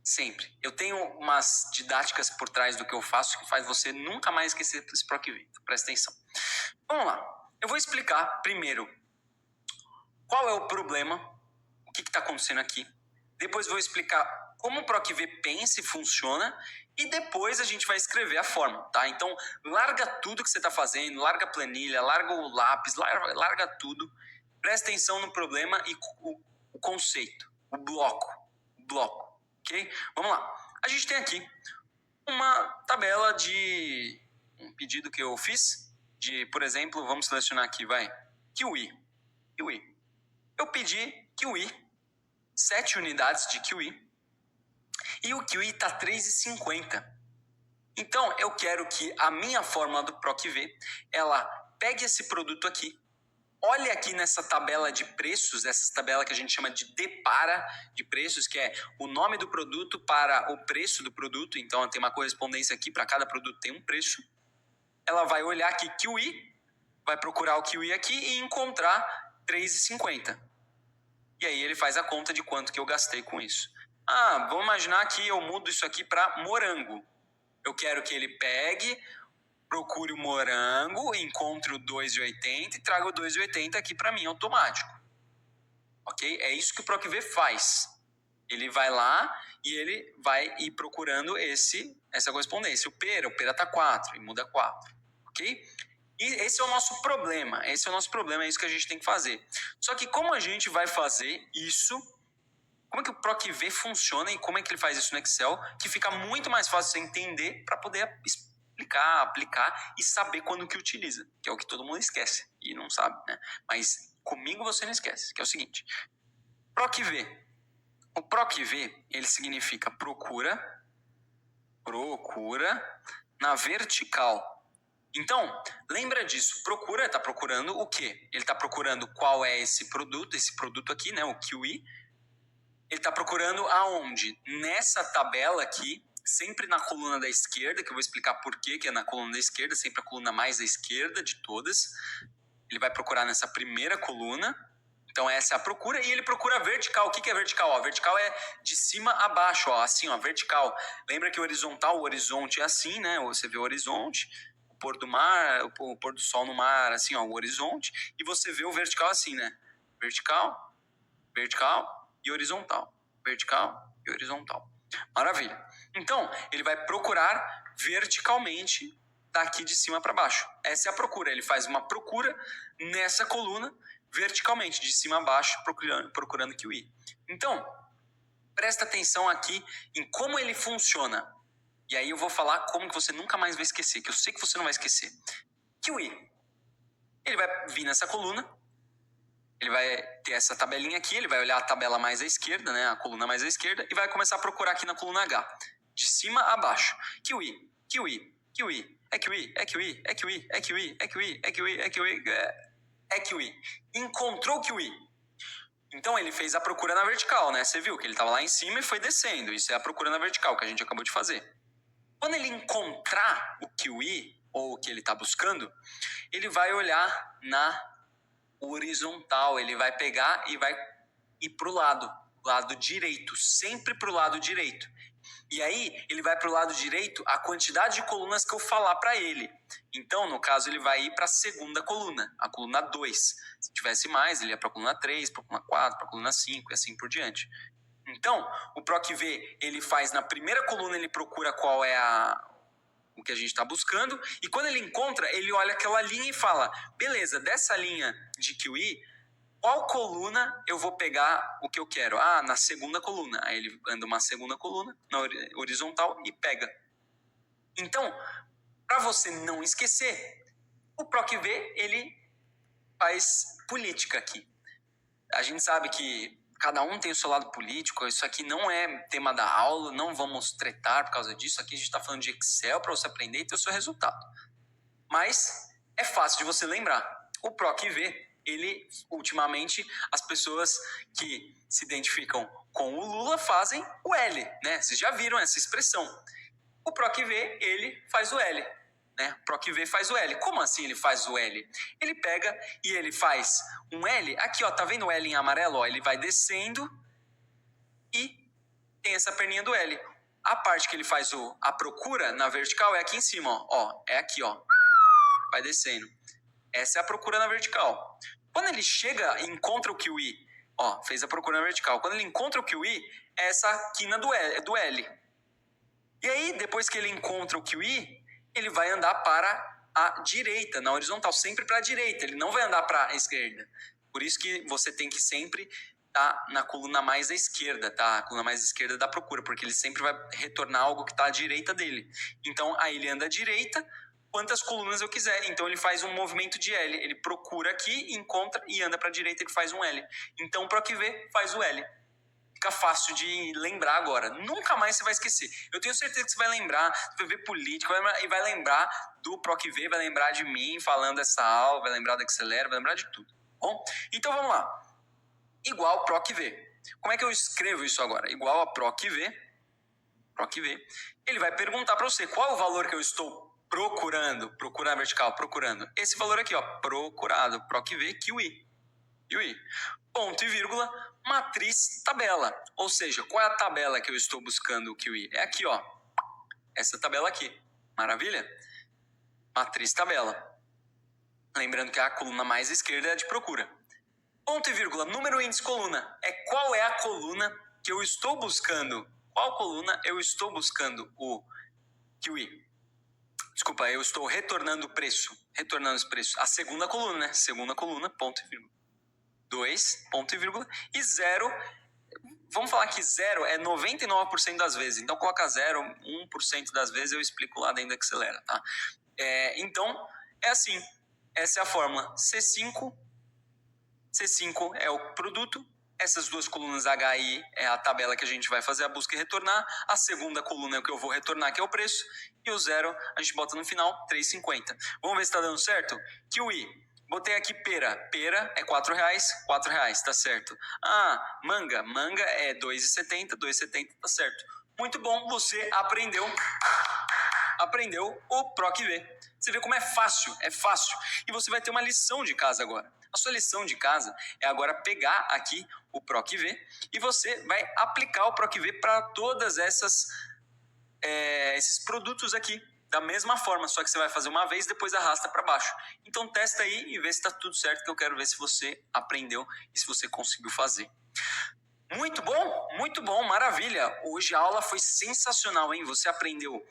Sempre. Eu tenho umas didáticas por trás do que eu faço que faz você nunca mais esquecer esse PROC-V. Presta atenção. Vamos lá. Eu vou explicar primeiro qual é o problema, o que está acontecendo aqui. Depois vou explicar como o PROC-V pensa e funciona. E depois a gente vai escrever a fórmula, tá? Então, larga tudo que você está fazendo, larga a planilha, larga o lápis, larga tudo. Presta atenção no problema e o conceito, o bloco. Ok? Vamos lá. A gente tem aqui uma tabela de um pedido que eu fiz de, por exemplo, vamos selecionar aqui, kiwi. Eu pedi kiwi, 7 unidades de kiwi e o kiwi está R$3,50. Então, eu quero que a minha fórmula do PROC-V, ela pegue esse produto aqui, olha aqui nessa tabela de preços, essa tabela que a gente chama de depara de preços, que é o nome do produto para o preço do produto. Então, tem uma correspondência aqui, para cada produto tem um preço. Ela vai olhar aqui kiwi, vai procurar o kiwi aqui e encontrar R$3,50. E aí ele faz a conta de quanto que eu gastei com isso. Vamos imaginar que eu mudo isso aqui para morango. Eu quero que ele pegue, procure o morango, encontre o R$2,80 e traga o R$2,80 aqui para mim automático. Ok? É isso que o PROC-V faz. Ele vai lá e ele vai ir procurando essa correspondência. O pera está 4 e muda 4. Ok? E esse é o nosso problema. É isso que a gente tem que fazer. Só que como a gente vai fazer isso, como é que o PROC-V funciona e como é que ele faz isso no Excel, que fica muito mais fácil você entender para poder aplicar e saber quando que utiliza, que é o que todo mundo esquece e não sabe, né? Mas comigo você não esquece, que é o seguinte. PROC-V. O PROC-V, ele significa procura na vertical. Então, lembra disso, procura, está procurando o quê? Ele está procurando qual é esse produto aqui, né, o kiwi. Ele está procurando aonde? Nessa tabela aqui, sempre na coluna da esquerda, que eu vou explicar por que é na coluna da esquerda, sempre a coluna mais à esquerda de todas. Ele vai procurar nessa primeira coluna. Então essa é a procura e ele procura vertical. O que é vertical? A vertical é de cima a baixo, assim, vertical. Lembra que o horizonte é assim, né? Você vê o horizonte, o pôr do mar, o pôr do sol no mar, assim, o horizonte. E você vê o vertical assim, né? Vertical e horizontal. Vertical e horizontal. Maravilha. Então, ele vai procurar verticalmente daqui de cima para baixo. Essa é a procura. Ele faz uma procura nessa coluna verticalmente, de cima a baixo, procurando kiwi. Então, presta atenção aqui em como ele funciona. E aí eu vou falar como que você nunca mais vai esquecer, que eu sei que você não vai esquecer. Kiwi. Ele vai vir nessa coluna, ele vai ter essa tabelinha aqui, ele vai olhar a tabela mais à esquerda, né, a coluna mais à esquerda, e vai começar a procurar aqui na coluna H, de cima a baixo. Kiwi, kiwi, kiwi, é kiwi, é kiwi, é kiwi, é kiwi, é kiwi, é kiwi, é kiwi, é kiwi. Encontrou o kiwi. Então ele fez a procura na vertical, né? Você viu que ele estava lá em cima e foi descendo. Isso é a procura na vertical que a gente acabou de fazer. Quando ele encontrar o kiwi, ou o que ele está buscando, ele vai olhar na horizontal. Ele vai pegar e vai ir para o lado direito, sempre para o lado direito. E aí, ele vai para o lado direito a quantidade de colunas que eu falar para ele. Então, no caso, ele vai ir para a segunda coluna, a coluna 2. Se tivesse mais, ele ia para a coluna 3, para a coluna 4, para a coluna 5 e assim por diante. Então, o PROC-V, ele faz na primeira coluna, ele procura qual é o que a gente está buscando, e quando ele encontra, ele olha aquela linha e fala, beleza, dessa linha de kiwi, qual coluna eu vou pegar o que eu quero? Ah, na segunda coluna. Aí ele anda uma segunda coluna, na horizontal, e pega. Então, para você não esquecer, o PROC-V, ele faz política aqui. A gente sabe que cada um tem o seu lado político, isso aqui não é tema da aula, não vamos tretar por causa disso, aqui a gente está falando de Excel para você aprender e ter o seu resultado. Mas é fácil de você lembrar. O PROC-V, ele, ultimamente, as pessoas que se identificam com o Lula fazem o L, né? Vocês já viram essa expressão. O PROC-V, ele faz o L, né? O PROC-V faz o L. Como assim ele faz o L? Ele pega e ele faz um L, aqui ó, tá vendo o L em amarelo? Ó, ele vai descendo e tem essa perninha do L. A parte que ele faz a procura na vertical é aqui em cima, ó, é aqui, ó. Vai descendo. Essa é a procura na vertical. Quando ele chega e encontra o kiwi, ó, fez a procura na vertical. Quando ele encontra o kiwi, é essa quina do L. E aí, depois que ele encontra o kiwi, ele vai andar para a direita, na horizontal, sempre para a direita. Ele não vai andar para a esquerda. Por isso que você tem que sempre estar na coluna mais à esquerda, tá? A coluna mais à esquerda da procura, porque ele sempre vai retornar algo que está à direita dele. Então, aí ele anda à direita, quantas colunas eu quiser. Então ele faz um movimento de L. Ele procura aqui, encontra e anda para a direita, ele faz um L. Então o PROC-V faz o L. Fica fácil de lembrar agora. Nunca mais você vai esquecer. Eu tenho certeza que você vai lembrar, você vai ver política, e vai lembrar do PROC-V, vai lembrar de mim falando essa aula, vai lembrar da Acelera, vai lembrar de tudo. Bom, então vamos lá. Igual PROC-V. Como é que eu escrevo isso agora? Igual a PROC-V. PROC-V. Ele vai perguntar para você qual é o valor que eu estou procurando, procurar vertical, procurando. Esse valor aqui, ó, procurado, PROC-V, kiwi. Ponto e vírgula, matriz tabela. Ou seja, qual é a tabela que eu estou buscando o kiwi? É aqui, ó. Essa tabela aqui. Maravilha? Matriz tabela. Lembrando que a coluna mais esquerda é a de procura. Ponto e vírgula, número índice coluna. É qual é a coluna que eu estou buscando. Qual coluna eu estou buscando o kiwi? Desculpa, eu estou retornando o preço. Retornando esse preço. A segunda coluna, né? Segunda coluna, ponto e vírgula. 2, ponto e vírgula. E 0, vamos falar que 0 é 99% das vezes. Então, coloca 0, 1% das vezes eu explico lá dentro da Acelera, tá? Então, é assim. Essa é a fórmula. C5 é o produto. Essas duas colunas H e I é a tabela que a gente vai fazer a busca e retornar. A segunda coluna é o que eu vou retornar, que é o preço. E o 0 a gente bota no final, 3,50. Vamos ver se está dando certo? Kiwi. Botei aqui pera. Pera é R$4, R$4, tá certo. Ah, manga. Manga é R$2,70, R$2,70, tá certo. Muito bom, você aprendeu o PROC-V. Você vê como é fácil. E você vai ter uma lição de casa agora. A sua lição de casa é agora pegar aqui o PROC-V e você vai aplicar o PROC-V para todas esses produtos aqui. Da mesma forma, só que você vai fazer uma vez e depois arrasta para baixo. Então testa aí e vê se está tudo certo, que eu quero ver se você aprendeu e se você conseguiu fazer. Muito bom, maravilha. Hoje a aula foi sensacional, hein? Você aprendeu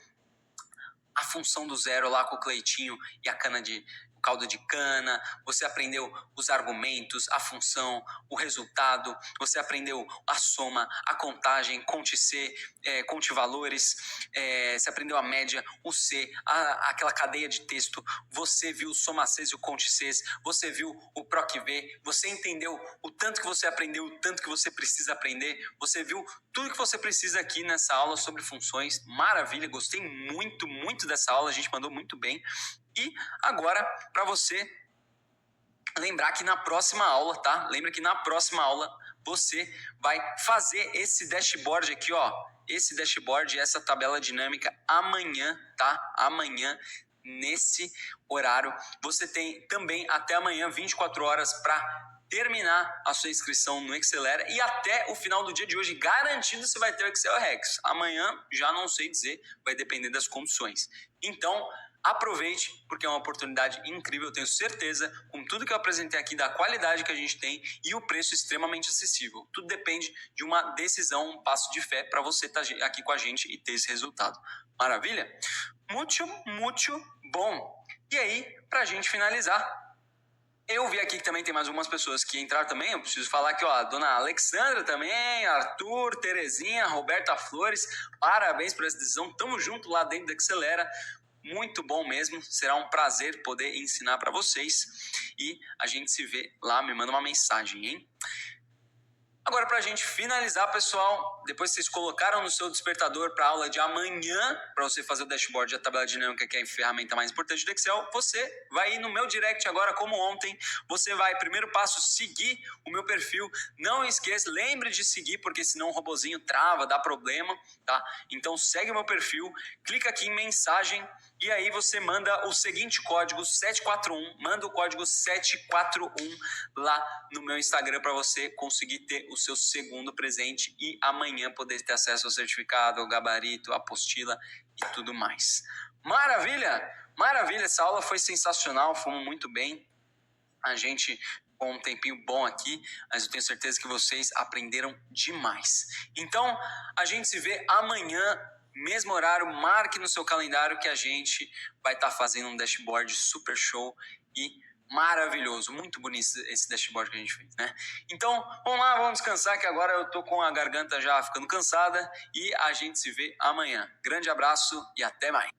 a função do zero lá com o Cleitinho e a cana de o caldo de cana, você aprendeu os argumentos, a função, o resultado, você aprendeu a soma, a contagem, conte C, conte valores, você aprendeu a média, o C, aquela cadeia de texto, você viu o soma Cs e o conte Cs, você viu o proc V, você entendeu o tanto que você aprendeu, o tanto que você precisa aprender, você viu tudo que você precisa aqui nessa aula sobre funções. Maravilha, gostei muito dessa aula, a gente mandou muito bem. E agora, para você lembrar que na próxima aula, tá? Lembra que na próxima aula você vai fazer esse dashboard aqui, ó. Esse dashboard, essa tabela dinâmica amanhã, tá? Amanhã, nesse horário. Você tem também até amanhã, 24 horas, para terminar a sua inscrição no Excelera e até o final do dia de hoje, garantido, você vai ter o Excel Rex. Amanhã, já não sei dizer, vai depender das condições. Então, aproveite, porque é uma oportunidade incrível, eu tenho certeza, com tudo que eu apresentei aqui, da qualidade que a gente tem e o preço extremamente acessível. Tudo depende de uma decisão, um passo de fé para você estar aqui com a gente e ter esse resultado. Maravilha? Muito bom. E aí, para a gente finalizar, eu vi aqui que também tem mais algumas pessoas que entraram também. Eu preciso falar aqui, ó, a dona Alexandra também, Arthur, Terezinha, Roberta Flores. Parabéns por essa decisão. Tamo junto lá dentro da Excelera. Muito bom mesmo. Será um prazer poder ensinar para vocês. E a gente se vê lá. Me manda uma mensagem, hein? Agora, para a gente finalizar, pessoal, depois vocês colocaram no seu despertador para a aula de amanhã, para você fazer o dashboard e a tabela dinâmica, que é a ferramenta mais importante do Excel, você vai ir no meu direct agora, como ontem. Você vai, primeiro passo, seguir o meu perfil. Não esqueça, lembre de seguir, porque senão o robozinho trava, dá problema, tá? Então, segue o meu perfil, clica aqui em mensagem e aí você manda o seguinte código, 741, manda o código 741 lá no meu Instagram para você conseguir ter o seu segundo presente e amanhã poder ter acesso ao certificado, ao gabarito, à apostila e tudo mais. Maravilha! Maravilha! Essa aula foi sensacional, fomos muito bem. A gente com um tempinho bom aqui, mas eu tenho certeza que vocês aprenderam demais. Então, a gente se vê amanhã, mesmo horário, marque no seu calendário que a gente vai estar fazendo um dashboard super show e maravilhoso, muito bonito esse dashboard que a gente fez, né? Então, vamos lá, vamos descansar que agora eu tô com a garganta já ficando cansada e a gente se vê amanhã. Grande abraço e até mais.